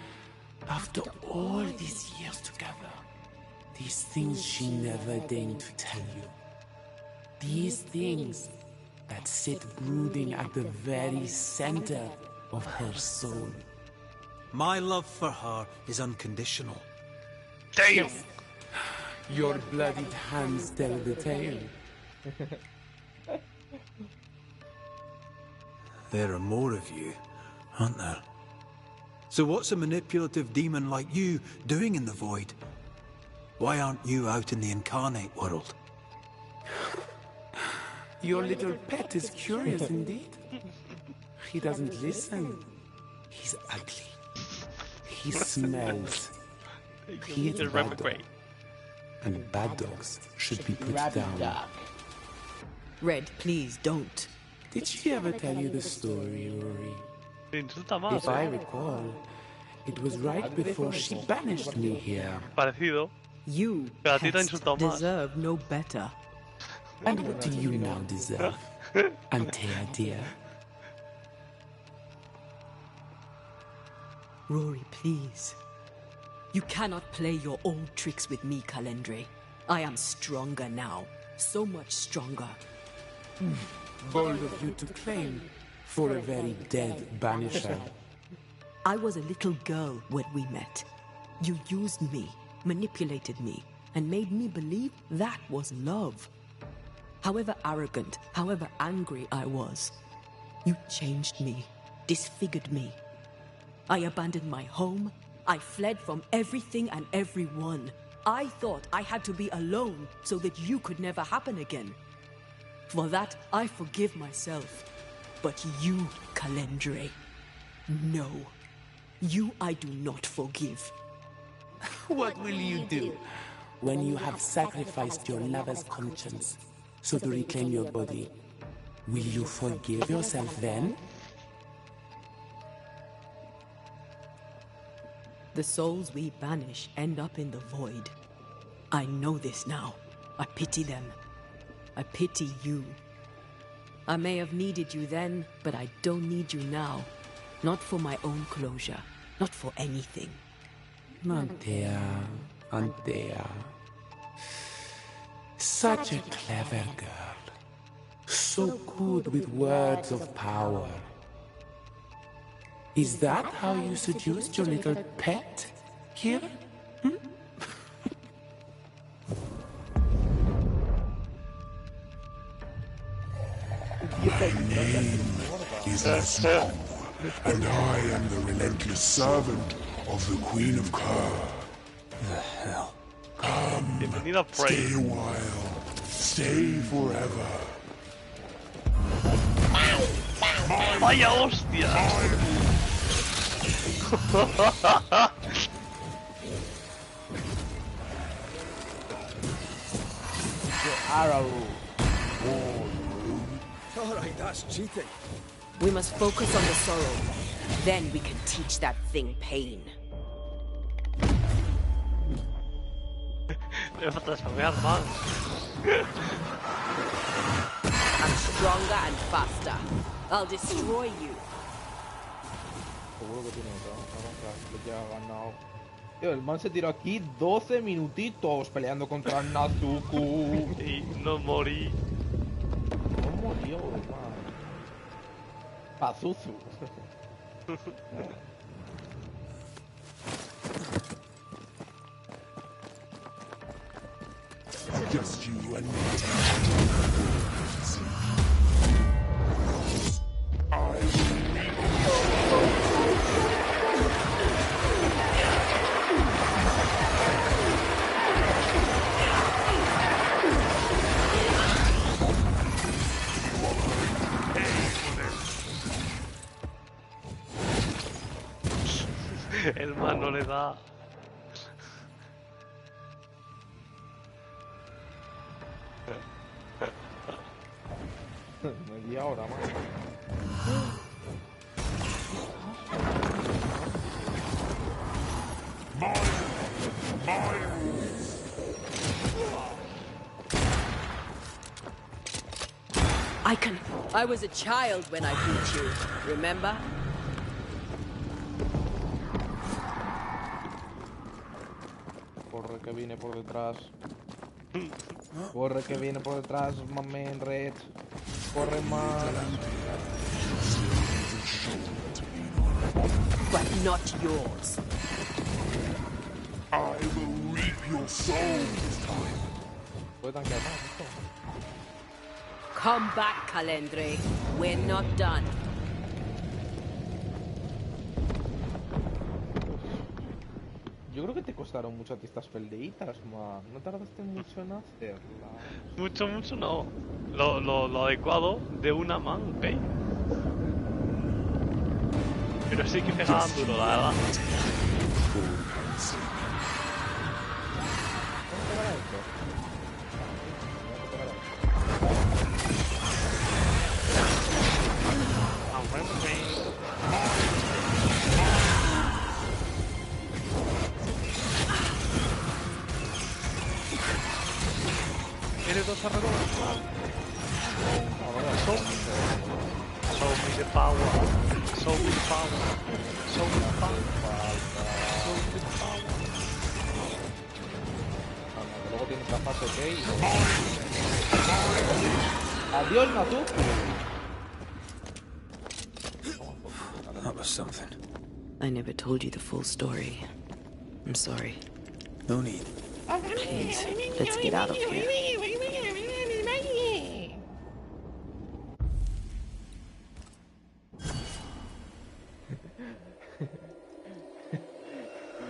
after all these years together, these things she never deigned to tell you? These things that sit brooding at the very center of her soul. My love for her is unconditional. Damn. Your bloodied hands tell the tale. There are more of you, aren't there? So what's a manipulative demon like you doing in the void? Why aren't you out in the incarnate world? Your little pet is curious indeed. He doesn't listen. He's ugly. He smells. He is The bad Red dog. Macraith. And bad dogs should be put down. Red, please don't. Did she ever tell you the story, Rory? Me insulta más, If I recall, it was right before she banished me here. Parecido. You, Pero a ti te ha pest, insultado más. deserve no better. And what do you now deserve, Antea dear? Rory, please. You cannot play your old tricks with me, Calendre. I am stronger now. So much stronger. Bold of you to claim for a very dead banisher. I was a little girl when we met. You used me, manipulated me, and made me believe that was love. However arrogant, however angry I was, you changed me, disfigured me. I abandoned my home. I fled from everything and everyone. I thought I had to be alone so that you could never happen again. For that, I forgive myself. But you, Calendre, no. You I do not forgive. What will you do when you have sacrificed your lover's conscience so to reclaim your body? Will you forgive yourself then? The souls we banish end up in the void. I know this now. I pity them. I pity you. I may have needed you then, but I don't need you now. Not for my own closure. Not for anything. Antea, Antea. Such a clever girl. So good with words of power. Is that how you seduced your little pet here? My name is Asmon, and I am the relentless servant of the Queen of Kerr. The hell? Come, stay a while, stay forever. ¡Vaya hostia! Arrow. Alright, that's cheating. We must focus on the sorrow. Then we can teach that thing pain. Me falta saber más. I'm stronger and faster. I'll destroy you. Seguro que tiene otra. Que ya ha ganado. Tío, el man se tiró aquí 12 minutitos peleando contra Nazuku. Y no morí. No murió, man. Pazuzu. Just you and me. El man no le da. Media hora más. I was a child when I beat you, remember? Corre que viene por detrás. Corre que viene por detrás, mamen red. Corre más. But not yours. I will reap your soul this time. Puede tanquear más esto. Come back, Calendre. We're not done. Yo creo que te costaron mucho a ti estas peleitas, man. No tardaste mucho en hacerlas. Mucho no. Lo adecuado de una man, ¿ok? Pero sí que pegaban duro, la verdad. ¿Eres dos alrededor? Show me the power. Show me the power. Show me the power. Show me the power. Luego tienes la fase ok. Adiós, Nazuku. That was something. I never told you the full story. I'm sorry. No need. Please, let's get out of here.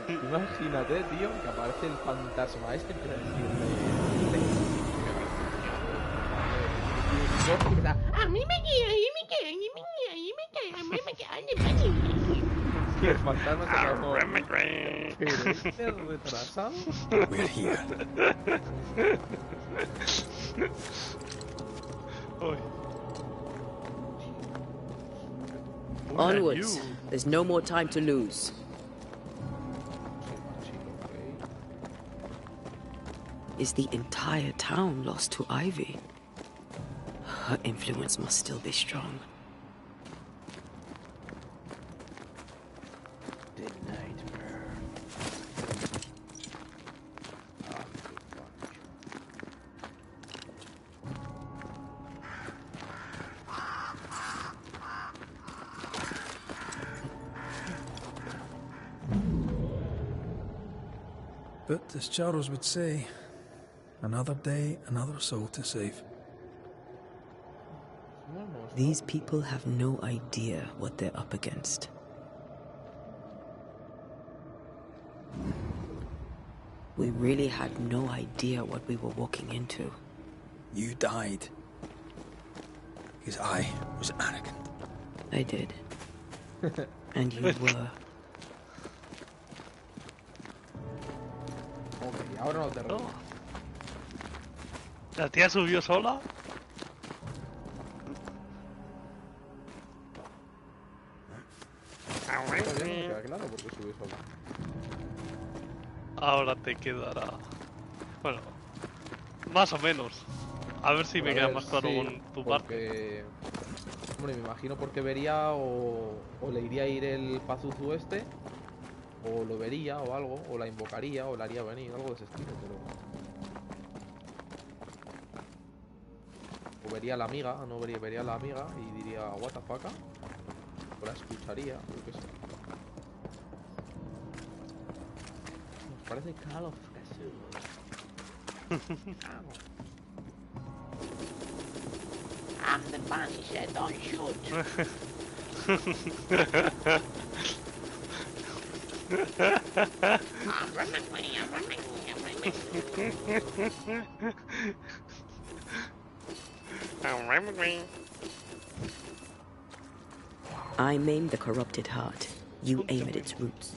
Imagínate, tío, que aparece el fantasma este y empieza a decirle... A mí me queda, a mí me queda, a mí me queda, a mí me queda, a mí me queda, a mí me queda. Y el fantasma se acabó. Pero este retrasado. We're here. Onwards. There's no more time to lose. Is the entire town lost to Ivy? Her influence must still be strong. The nightmare. But as Charles would say, another day, another soul to save. These people have no idea what they're up against. We really had no idea what we were walking into. You died because I was arrogant. I did. And you were. Ok, ahora no te ríes. ¿La tía subió sola? Todavía no me queda claro por qué subí sola. Ahora te quedará. Bueno, más o menos. A ver si me queda más claro sí, con tu parte. Hombre, me imagino porque vería o le iría a ir el pazuzu este, o lo vería o algo, o la invocaría o la haría venir, algo de ese estilo, pero... O vería a la amiga, no vería a la amiga y diría, what the fuck, o la escucharía, yo qué sé. Nos parece Call of Cthulhu. I'm the Banisher, don't shoot. I maim the corrupted heart. You aim at its roots.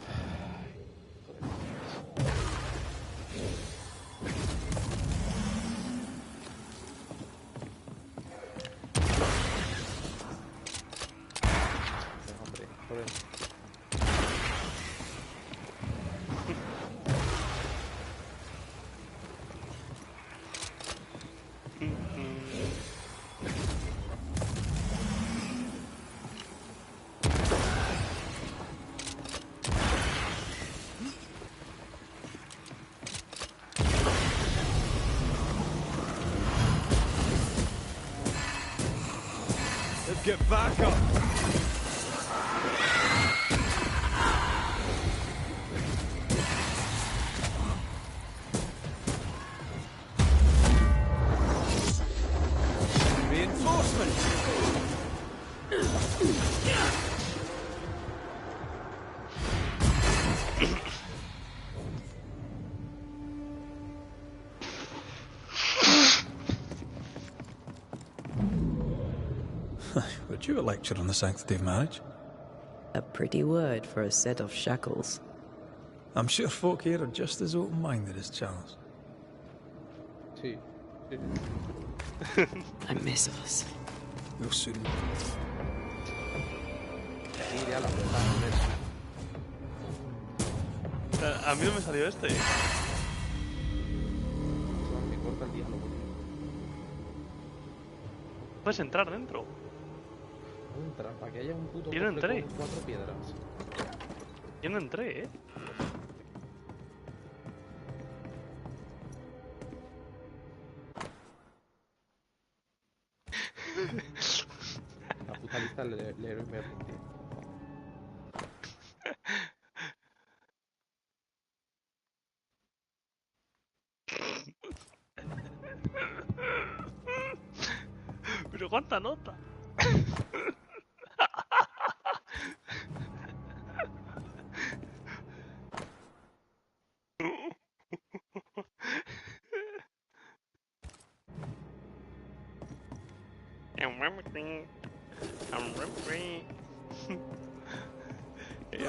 Get back up! Reinforcements! Would you a lecture on the sanctity of marriage? A pretty word for a set of shackles. I'm sure folk here are just as open-minded as Charles. Sí. I miss us. We'll soon. Iré a la puerta. A mí no me salió este. Me corta el diálogo. Puedes entrar dentro. Entrar, para que haya un puto Yo no cofre entré. con 4 piedras. Yo no entré, ¿eh? La puta lista le héroe me arrepentí. Pero cuánta nota.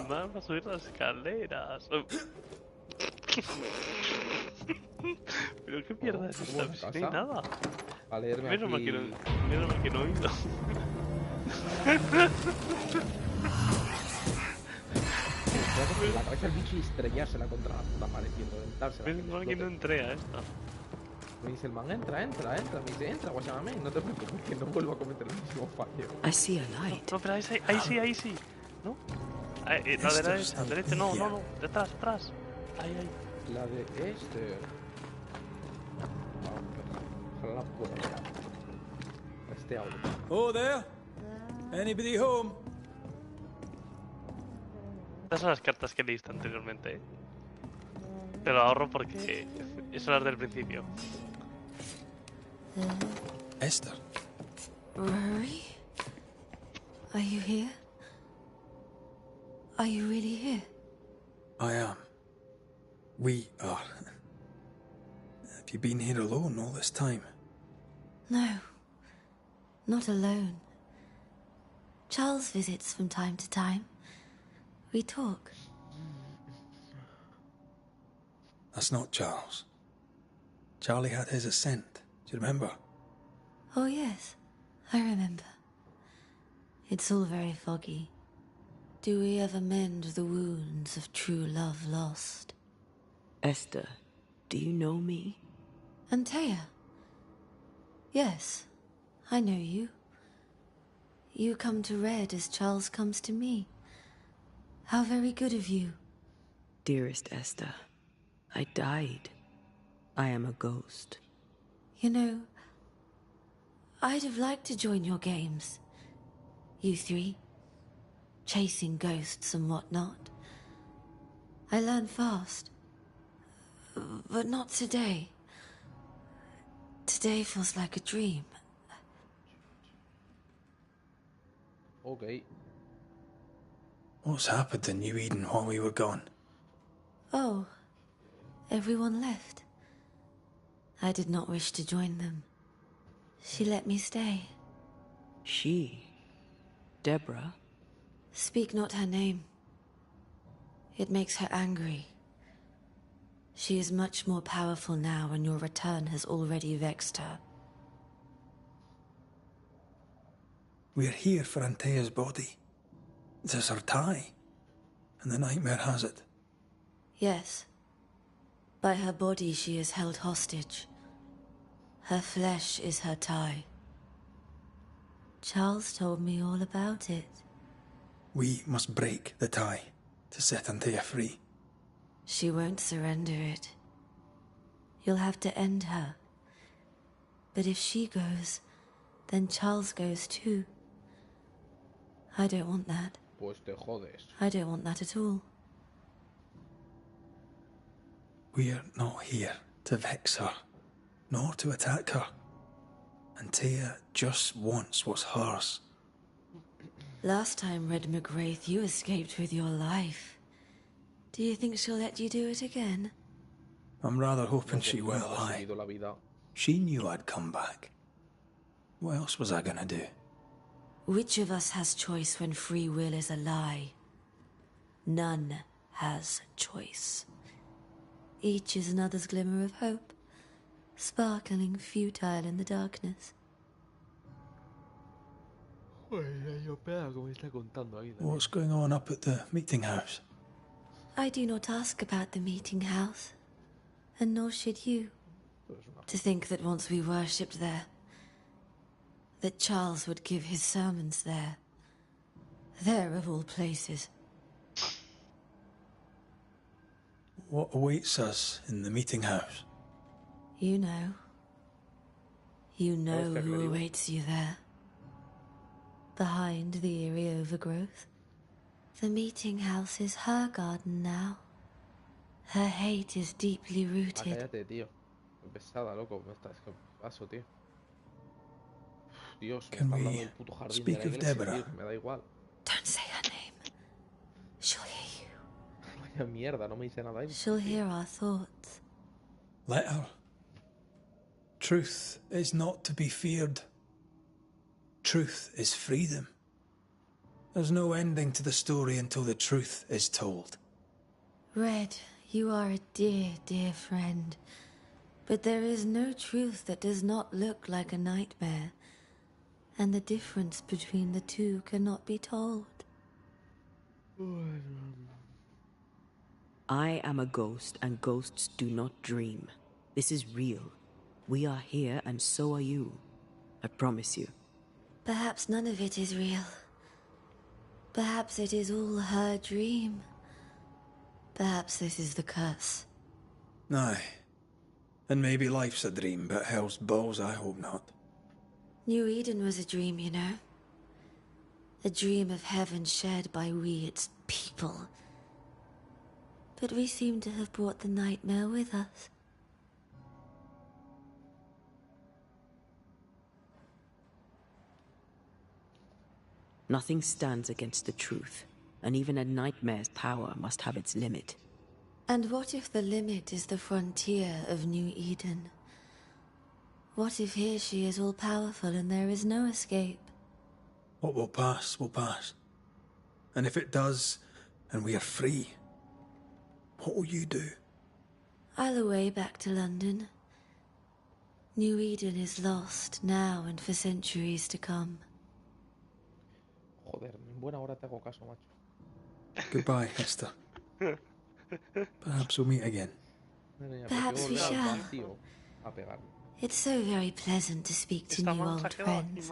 Vamos a subir las escaleras. Pero qué mierda es esta, si no hay nada. A leerme Menos mal aquí... que no he ido. La cabeza del bicho y estrellársela contra la puta pared y reventársela. Menos mal que no entré a esta. Me dice el man, entra. Me dice, entra, guáchame. No te preocupes que no vuelvo a cometer el mismo fallo. I see a light. No, pero ahí sí. ¿No? La derecha, no. Detrás. Ahí. La de este... Ojalá la pueda mirar. Este auto. Oh, there? Anybody home? Estas son las cartas que leíste anteriormente, ¿eh? Te lo ahorro porque son las del principio. Esther. Rory? Are you here? Are you really here? I am. We are. Have you been here alone all this time? No, not alone. Charles visits from time to time. We talk. That's not Charles. Charlie had his ascent. Do you remember? Oh yes, I remember. It's all very foggy. Do we ever mend the wounds of true love lost? Esther, do you know me? Antea? Yes, I know you. You come to Red as Charles comes to me. How very good of you. Dearest Esther, I died. I am a ghost. You know, I'd have liked to join your games. You three. Chasing ghosts and whatnot. I learn fast. But not today. Today feels like a dream. Okay. What's happened in New Eden while we were gone? Oh, everyone left. I did not wish to join them. She let me stay. She? Deborah? Speak not her name. It makes her angry. She is much more powerful now, and your return has already vexed her. We're here for Antea's body. This is her tie. And the nightmare has it. Yes. By her body she is held hostage. Her flesh is her tie. Charles told me all about it. We must break the tie to set Antea free. She won't surrender it. You'll have to end her. But if she goes, then Charles goes too. I don't want that. Pues te jodes. I don't want that at all. We're not here to vex her, nor to attack her. Antea just wants what's hers. Last time, Red Macraith, you escaped with your life. Do you think she'll let you do it again? I'm rather hoping she will, aye. She knew I'd come back. What else was I gonna do? Which of us has choice when free will is a lie? None has choice. Each is another's glimmer of hope, sparkling futile in the darkness. What's going on up at the meeting house? I do not ask about the meeting house, and nor should you. To think that once we worshipped there, that Charles would give his sermons there. There of all places. What awaits us in the meeting house? You know. You know who awaits you there. Behind the eerie overgrowth. The meeting house is her garden now. Her hate is deeply rooted. Cállate, tío. Qué pesada, loco. Es que paso, tío. Dios, me está hablando del puto jardín de la iglesia, tío, que me da igual. Don't say her name. She'll hear you. Vaya mierda, no me dice nada ahí. She'll hear our thoughts. Let her. Truth is not to be feared. truth is freedom. There's no ending to the story until the truth is told. Red, you are a dear, dear friend. But there is no truth that does not look like a nightmare. And the difference between the two cannot be told. I am a ghost, and ghosts do not dream. This is real. We are here, and so are you. I promise you. Perhaps none of it is real. Perhaps it is all her dream. Perhaps this is the curse. Aye. And maybe life's a dream, but hell's balls, I hope not. New Eden was a dream, you know. A dream of heaven shared by we, its people. But we seem to have brought the nightmare with us. Nothing stands against the truth, and even a nightmare's power must have its limit. And what if the limit is the frontier of New Eden? What if here she is all-powerful and there is no escape? What will pass, will pass. And if it does, and we are free, what will you do? I'll away back to London. New Eden is lost now and for centuries to come. Joder, en buena hora te hago caso, macho. Goodbye, Esther. Perhaps we'll meet again. Perhaps we shall. It's so very pleasant to speak to new old friends.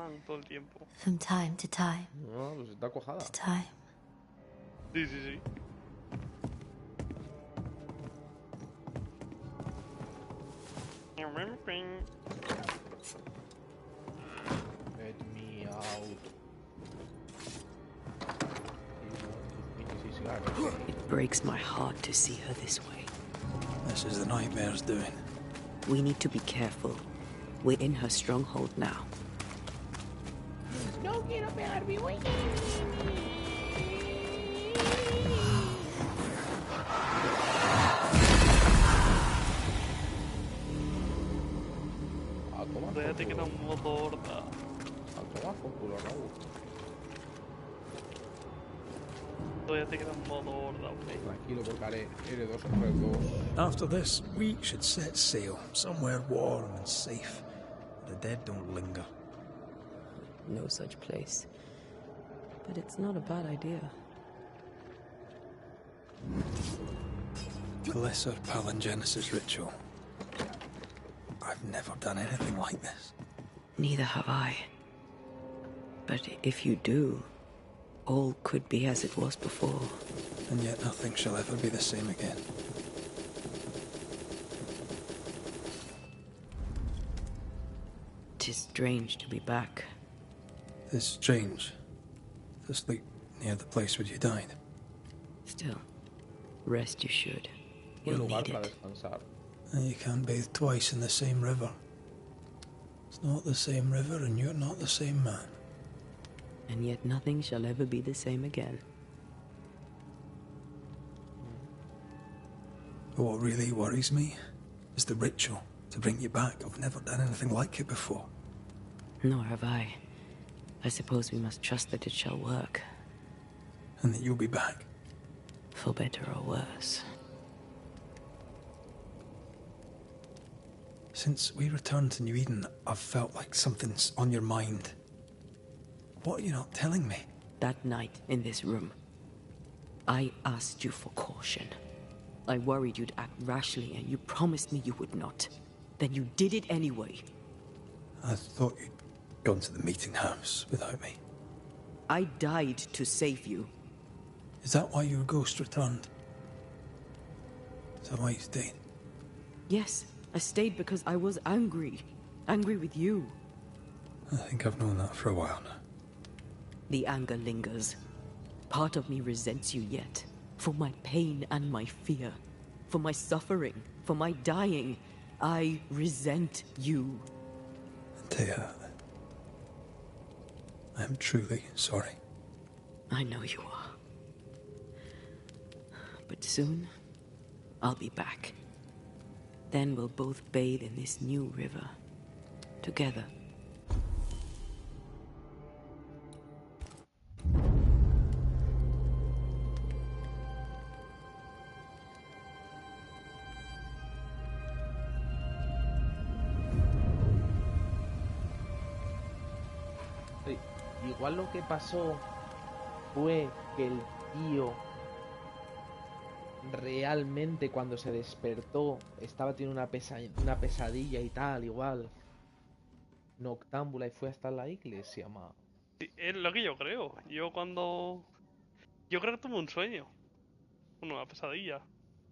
From time to time. No, pues está cojada. To time. Sí, sí, sí. Let me out. It breaks my heart to see her this way. This is the nightmare's doing. We need to be careful. We're in her stronghold now. No quiero pegarme, güey. Todavía te queda un modo horda. Todavía te queda un modo horda. Tranquilo, porque haré R2 o R2. After this, we should set sail somewhere warm and safe. The dead don't linger. No such place. But it's not a bad idea. The Lesser Palingenesis ritual. I've never done anything like this. Neither have I. But if you do, all could be as it was before. And yet nothing shall ever be the same again. Tis strange to be back. It's strange to sleep near the place where you died. Still, rest you should. You'll need it. And you can't bathe twice in the same river. It's not the same river, and you're not the same man. And yet nothing shall ever be the same again. But what really worries me is the ritual to bring you back. I've never done anything like it before. Nor have I. I suppose we must trust that it shall work. And that you'll be back. For better or worse. Since we returned to New Eden, I've felt like something's on your mind. What are you not telling me? That night in this room, I asked you for caution. I worried you'd act rashly, and you promised me you would not. Then you did it anyway. I thought you'd gone to the meeting house without me. I died to save you. Is that why your ghost returned? Is that why you stayed? Yes, I stayed because I was angry. Angry with you. I think I've known that for a while now. The anger lingers. Part of me resents you yet. For my pain and my fear. For my suffering. For my dying. I resent you. Thea, I am truly sorry. I know you are. But soon, I'll be back. Then we'll both bathe in this new river. Together. Igual lo que pasó fue que el tío realmente cuando se despertó estaba teniendo una pesadilla y tal, igual noctámbula, y fue hasta la iglesia, ma. Sí, es lo que yo creo. Yo creo que tuve un sueño. Una pesadilla.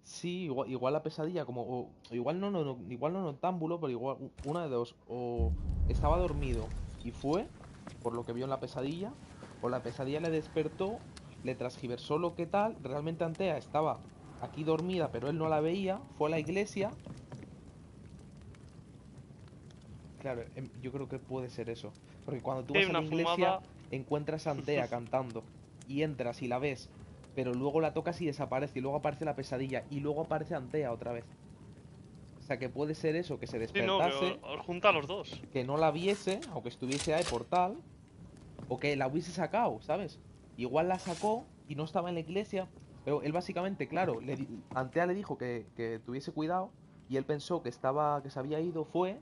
Sí, igual la pesadilla, como o igual no noctámbulo, pero igual una de dos, o estaba dormido y fue por lo que vio en la pesadilla, o la pesadilla le despertó, le transgiversó lo que tal, realmente Antea estaba aquí dormida, pero él no la veía, fue a la iglesia. Claro, yo creo que puede ser eso, porque cuando tú vas a la iglesia encuentras a Antea cantando y entras y la ves, pero luego la tocas y desaparece, y luego aparece la pesadilla, y luego aparece Antea otra vez. O sea, que puede ser eso, que se despertase, Sí, no, que junta a los dos. que no la viese, aunque estuviese ahí por tal, o que la hubiese sacado, ¿sabes? Igual la sacó y no estaba en la iglesia, pero él básicamente, claro, Antea le dijo que tuviese cuidado, y él pensó que se había ido, fue,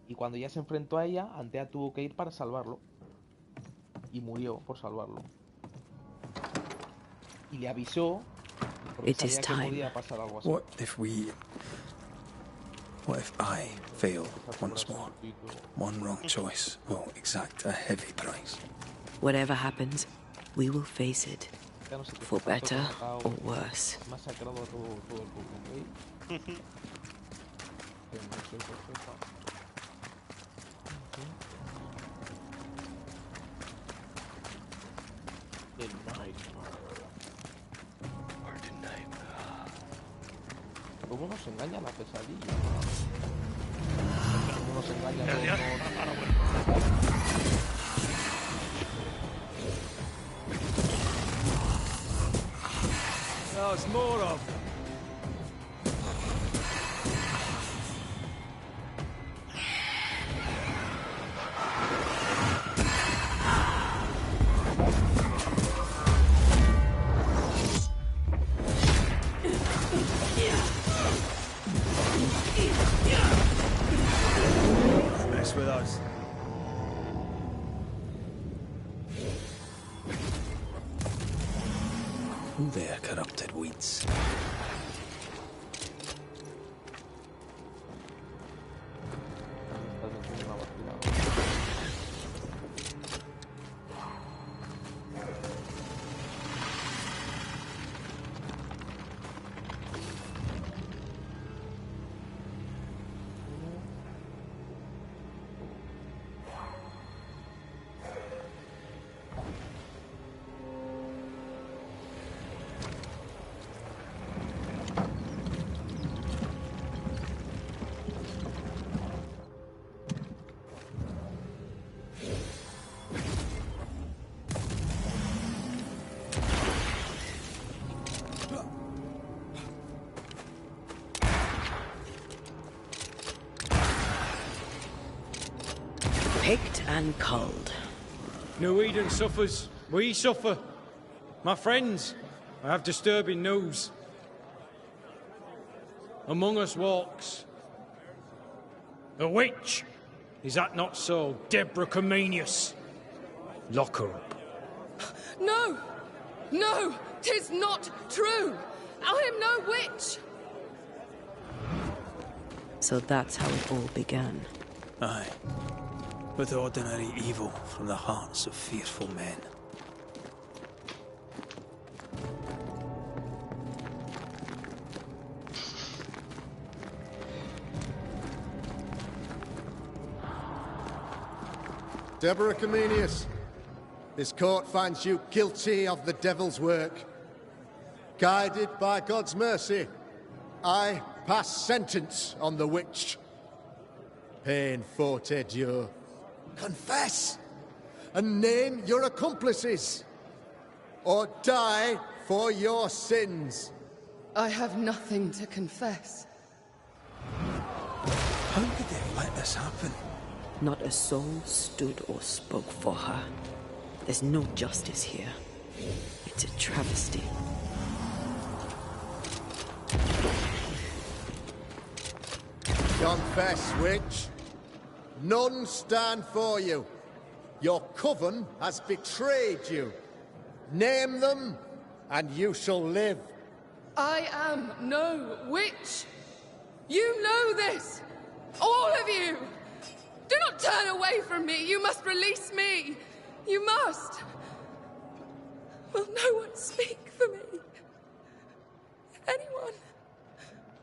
y cuando ya se enfrentó a ella, Antea tuvo que ir para salvarlo, y murió por salvarlo. Y le avisó porque sabía que podía pasar algo así. What if I fail once more? One wrong choice will exact a heavy price. Whatever happens, we will face it. For better or worse. Masacrado a todo el público, ¿Cómo nos engaña la pesadilla? ¿Cómo nos engaña There's more of them. Mess with us. Who there, corrupted weeds? Picked and culled. New Eden suffers. We suffer. My friends, I have disturbing news. Among us walks a witch. Is that not so, Deborah Comenius? Lock her up. No! No! 'Tis not true! I am no witch! So that's how it all began. Aye. With ordinary evil from the hearts of fearful men. Deborah Comenius, this court finds you guilty of the devil's work. Guided by God's mercy, I pass sentence on the witch. Pain forte Dieu. Confess and name your accomplices, or die for your sins. I have nothing to confess. How could they let this happen? Not a soul stood or spoke for her. There's no justice here. It's a travesty. Confess, witch. None stand for you. Your coven has betrayed you. Name them, and you shall live. I am no witch. You know this. All of you. Do not turn away from me. You must release me. You must. Will no one speak for me? Anyone?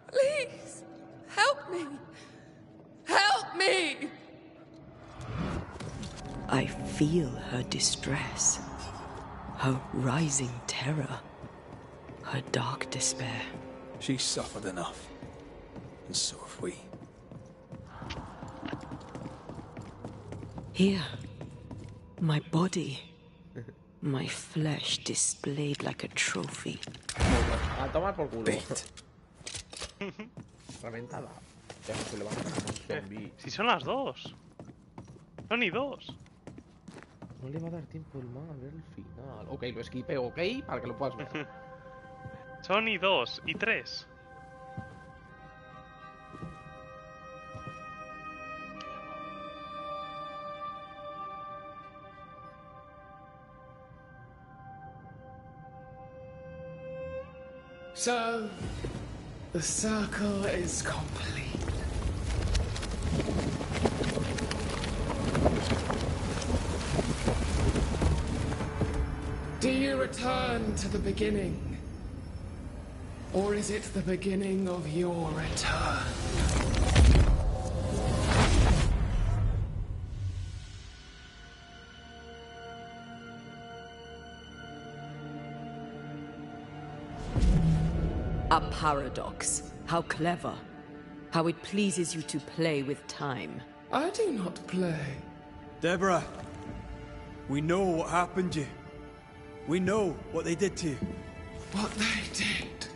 Please, help me. Help me! I feel her distress, her rising terror, her dark despair. She's suffered enough, and so have we. Here, my body, my flesh displayed like a trophy. A tomar por culo. Reventada. Ya no se levanta un zombie. Si son las 2. No, ni 2. No le va a dar tiempo el man a ver el final. Ok, lo esquipeo, ok, para que lo puedas ver. Son y 2 y 3. So, the circle is complete. Do you return to the beginning? Or is it the beginning of your return? A paradox. How clever. How it pleases you to play with time. I do not play. Deborah, we know what happened to you. We know what they did to you. What they did.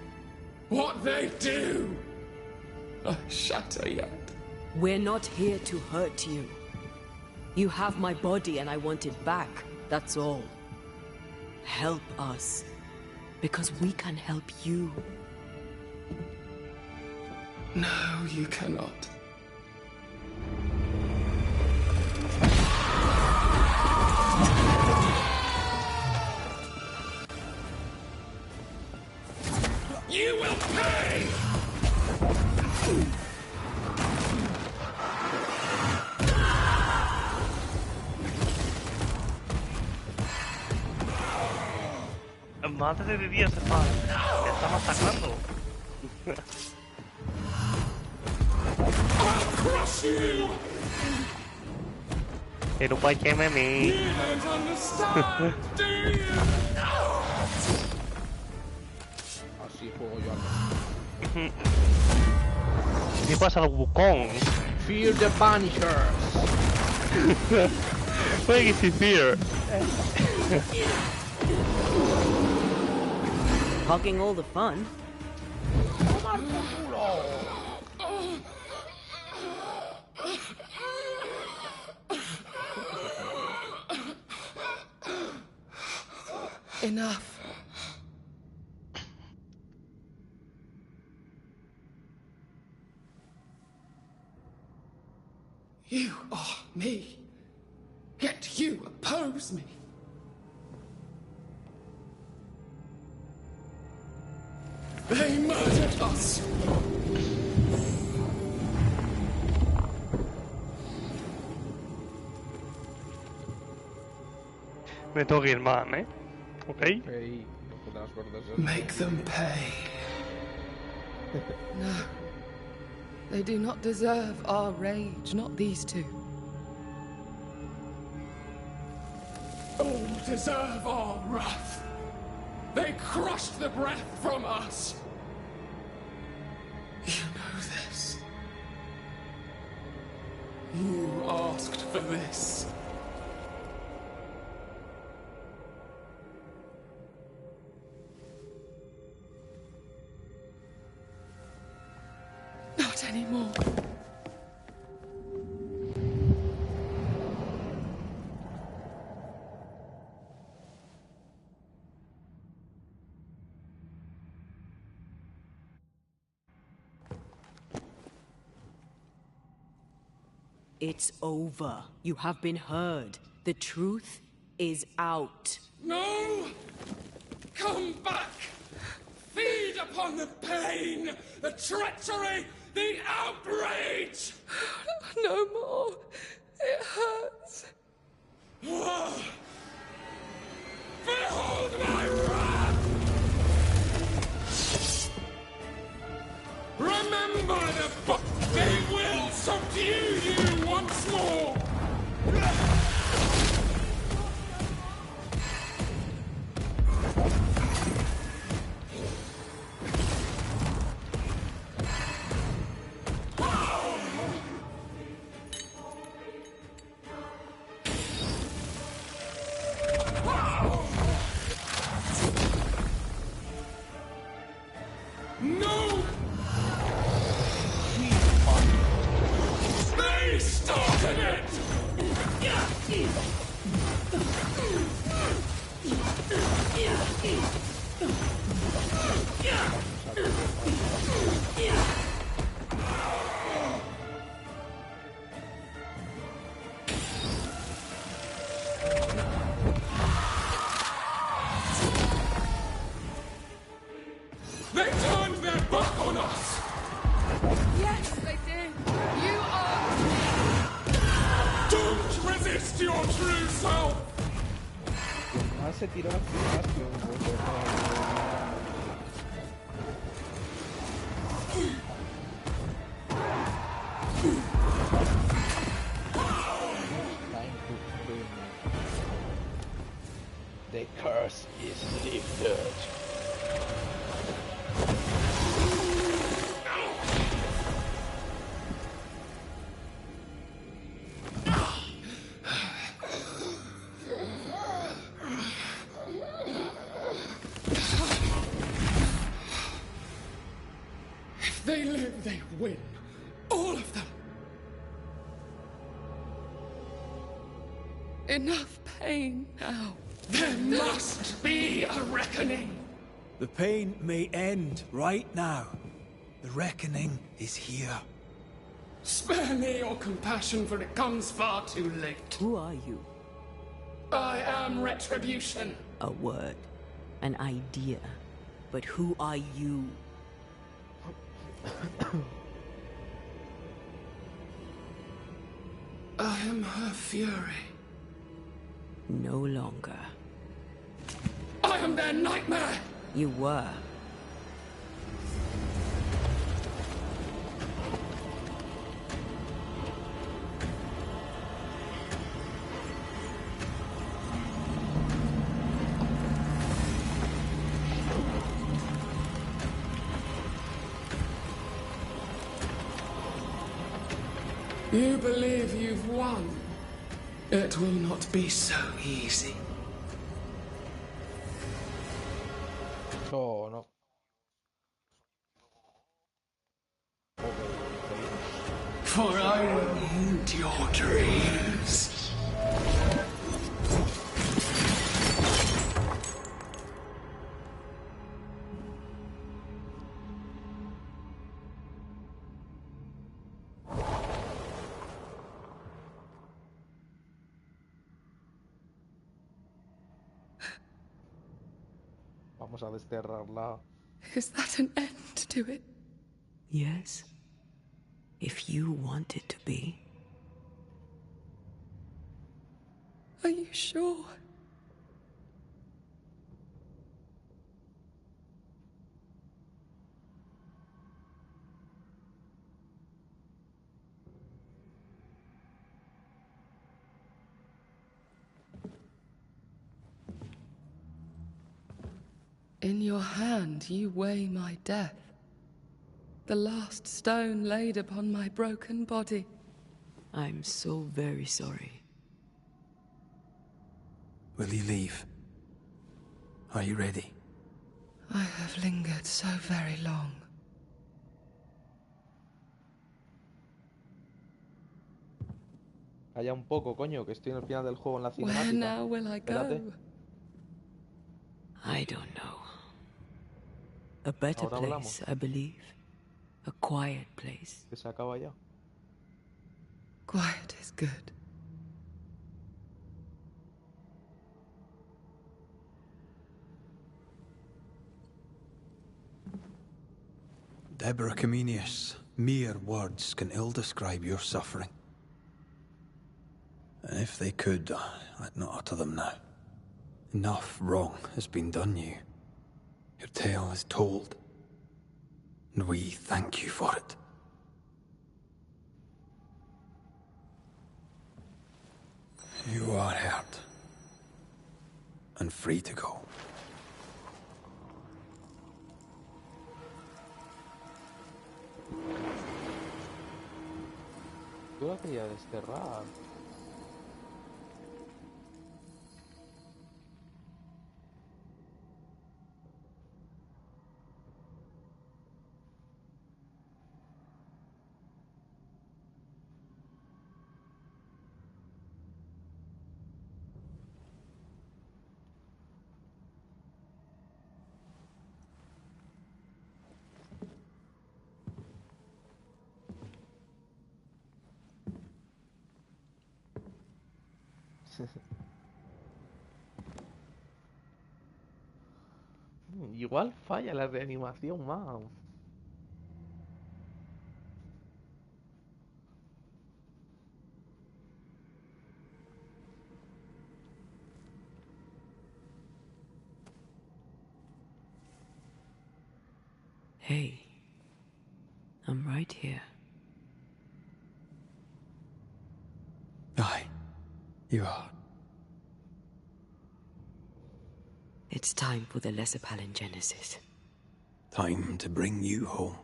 What they do. I shatter yet. We're not here to hurt you. You have my body and I want it back. That's all. Help us. Because we can help you. No, you cannot. You will pay! Madre de Dios, hermano. Me está masacrando. Pero ¿para qué me Así juego yo al ¿Qué pasa al Wukong? Fear the Banishers. What is he fear? Hogging all the fun. Tomar por culo. Enough. You are me. Yet you oppose me. They murdered us. Me tengo que ir, man, ¿eh? ¿Ok? Make them pay. No. They do not deserve our rage, not these two. All deserve our wrath. They crushed the breath from us. You know this. You asked for this. Not anymore. It's over. You have been heard. The truth is out. No! Come back! Feed upon the pain, the treachery, the outrage! No more. It hurts. Behold my wrath! Remember the book! They will subdue you once more! No! They started it! They turned their back on us! Yes, they did. You are... Don't resist your true self! Más se tiró las pilas que un The curse is lifted. If they live, they win. All of them. Enough pain now. There must be a reckoning. The pain may end right now. The reckoning is here. Spare me your compassion, for it comes far too late. Who are you? I am Retribution. A word. An idea. But who are you? I am her fury. No longer. I am their nightmare! You were. You believe you've won. It will not be so easy. Oh, no. For I will haunt your dreams. Vamos a desterrarla. Is that an end to it? Yes. If you want it to be. Are you sure? In your hand you weigh my death, the last stone laid upon my broken body. I'm so very sorry. Will you leave? Are you ready? I have lingered so very long. Calla un poco, coño, que estoy en el final del juego en la Where cinemática. now will I go? Espérate. I don't know. A better Ahora place, hablamos. I believe. A quiet place. Que se acaba ya. Quiet is good. Deborah Comenius, mere words can ill describe your suffering. And if they could, I'd not utter them now. Enough wrong has been done you. Your tale is told, and we thank you for it. You are hurt, and free to go. Yo la quería desterrar. Igual falla la reanimación, man. Hey, I'm right here. Aye, you are. It's time for the Lesser Palingenesis. Time to bring you home.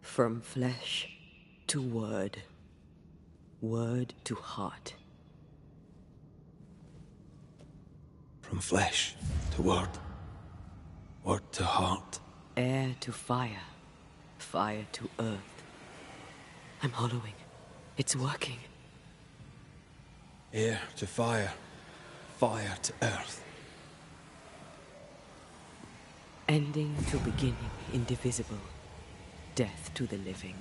From flesh to word. Word to heart. From flesh to word. Word to heart. Air to fire. Fire to earth. I'm hollowing. It's working. Air to fire. Fire to earth. Ending to beginning, indivisible. Death to the living.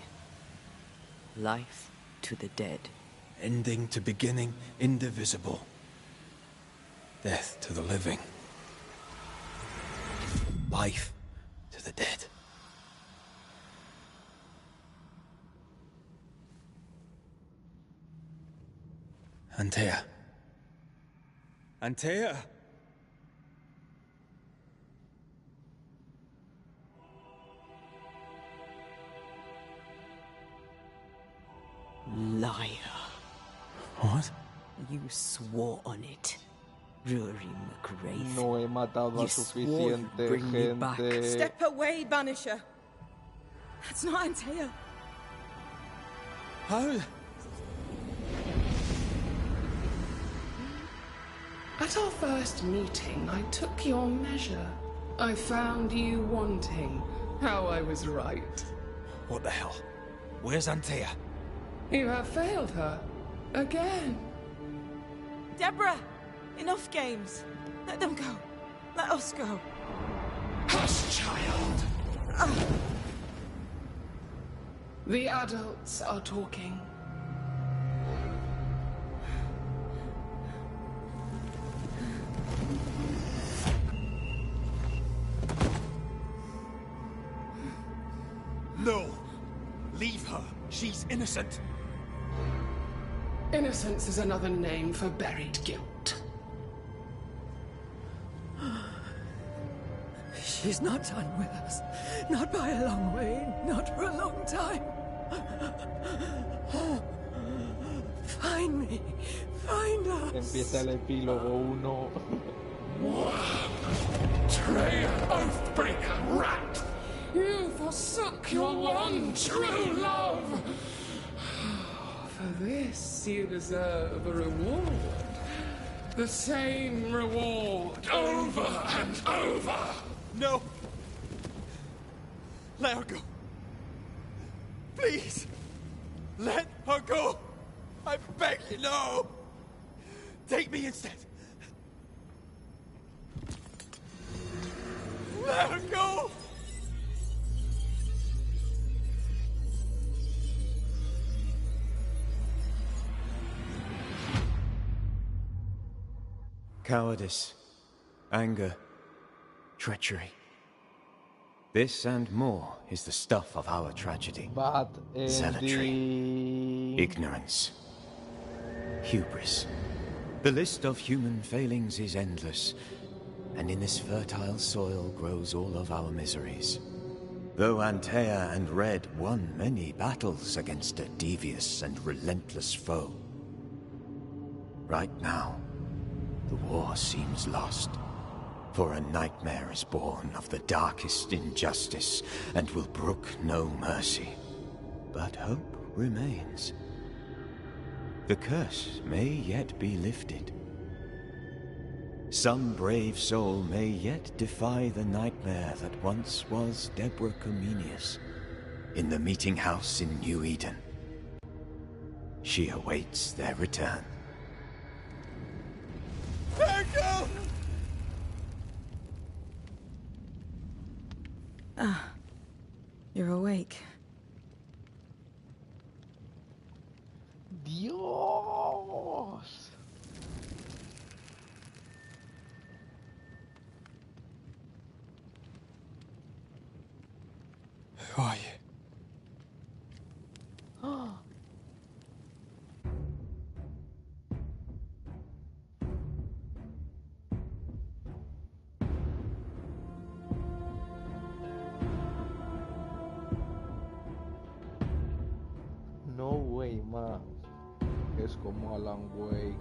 Life to the dead. Ending to beginning, indivisible. Death to the living. Life to the dead. Antea. Antea! Liar. What? You swore on it. Rory Macraith. No he matado a suficiente gente. Step away, Banisher. That's not Antea. How? At our first meeting, I took your measure. I found you wanting. How I was right. What the hell? Where's Antea? You have failed her. Again. Deborah! Enough games. Let them go. Let us go. Hush, child! The adults are talking. No! Leave her. She's innocent. Innocence is another name for buried guilt. She's not done with us. Not by a long way. Not for a long time. Find me. Find us. Empieza el epílogo 1. Traitor, oathbreaker, rat! You forsook your one true love. For this, you deserve a reward. The same reward over and over. No! Let her go. Please! Let her go! I beg you, no! Take me instead! Let her go! Cowardice, anger, treachery. This and more is the stuff of our tragedy. But Zealotry, ignorance, hubris. The list of human failings is endless, and in this fertile soil grows all of our miseries. Though Antea and Red won many battles against a devious and relentless foe, right now, the war seems lost. For a nightmare is born of the darkest injustice, and will brook no mercy. But hope remains. The curse may yet be lifted. Some brave soul may yet defy the nightmare that once was Deborah Comenius in the meeting house in New Eden. She awaits their return. Virgo! Ah, you're awake. Dios. Who are you? No way más. Es como Alan Wake.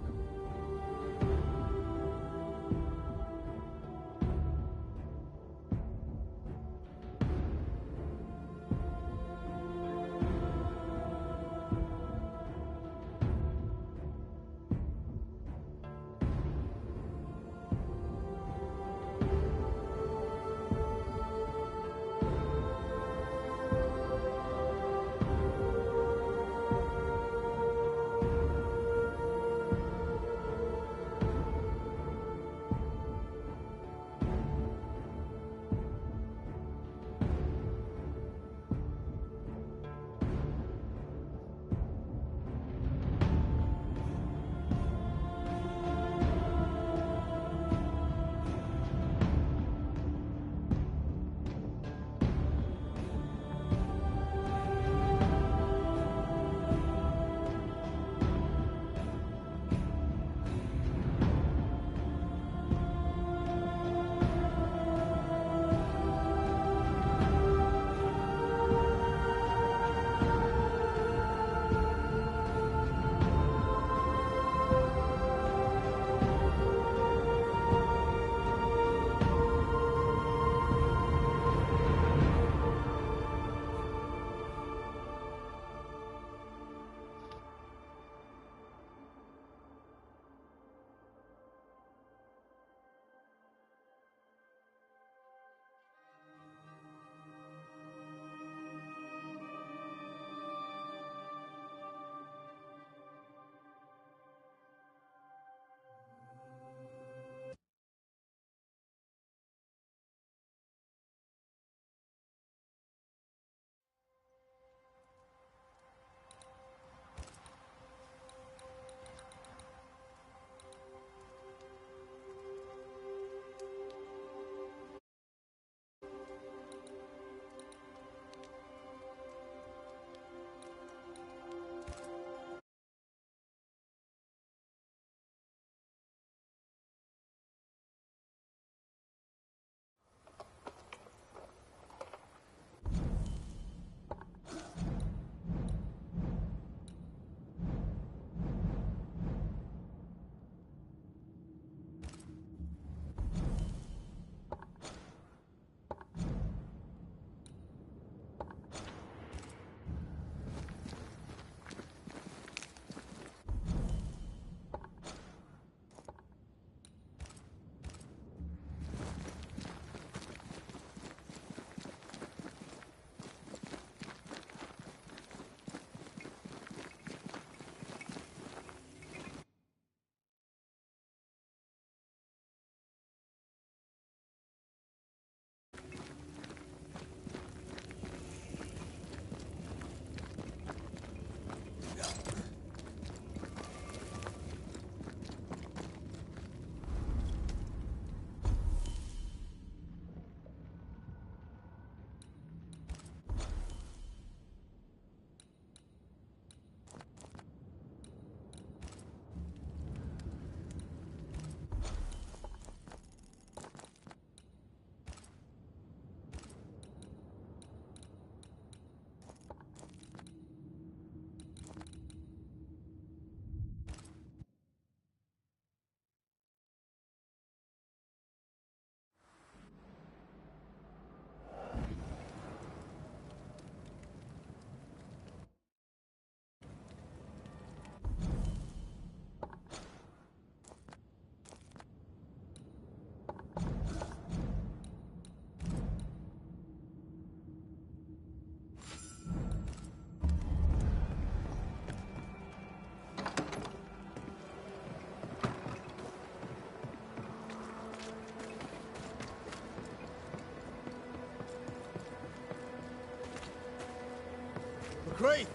Macraith!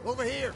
Over here!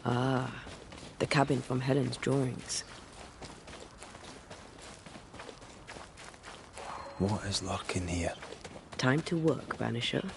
Ah, the cabin from Helen's drawings. What is lurking here? Time to work, Banisher.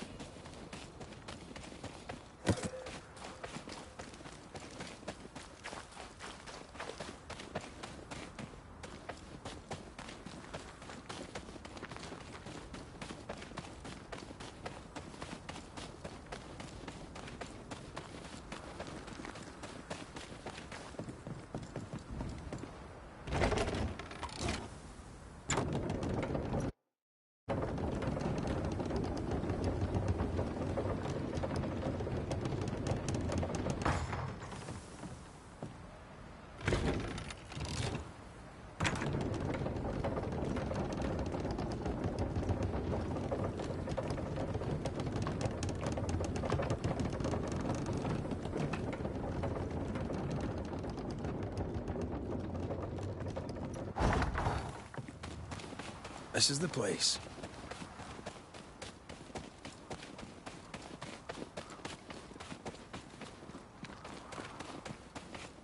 This is the place.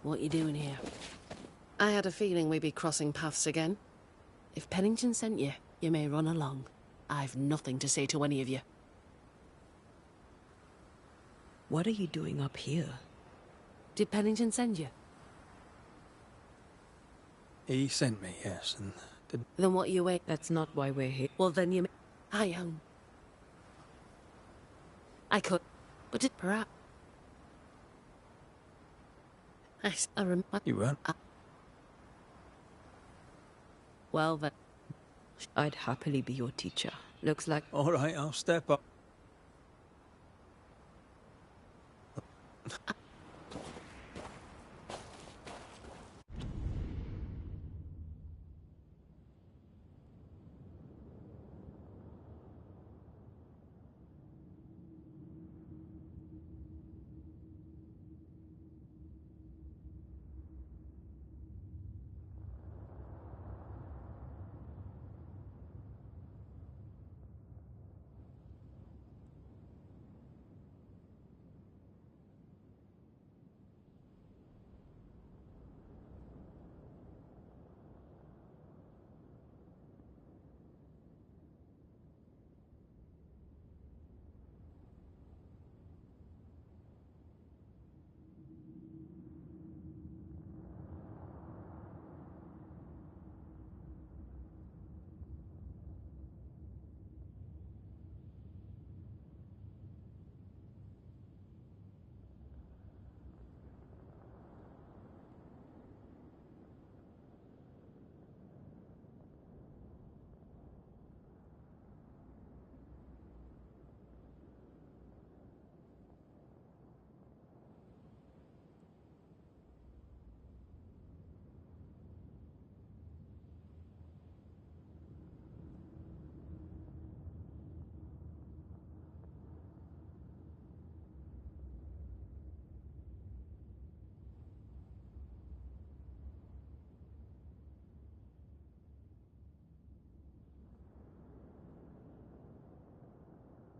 What you doing here? I had a feeling we'd be crossing paths again. If Pennington sent you, you may run along. I've nothing to say to any of you. What are you doing up here? Did Pennington send you? He sent me, yes, and did... Then what you wait? That's not why we're here. Well, then you... I could... But it perhaps... I remember... You weren't? Well, then... I'd happily be your teacher. Looks like... All right, I'll step up.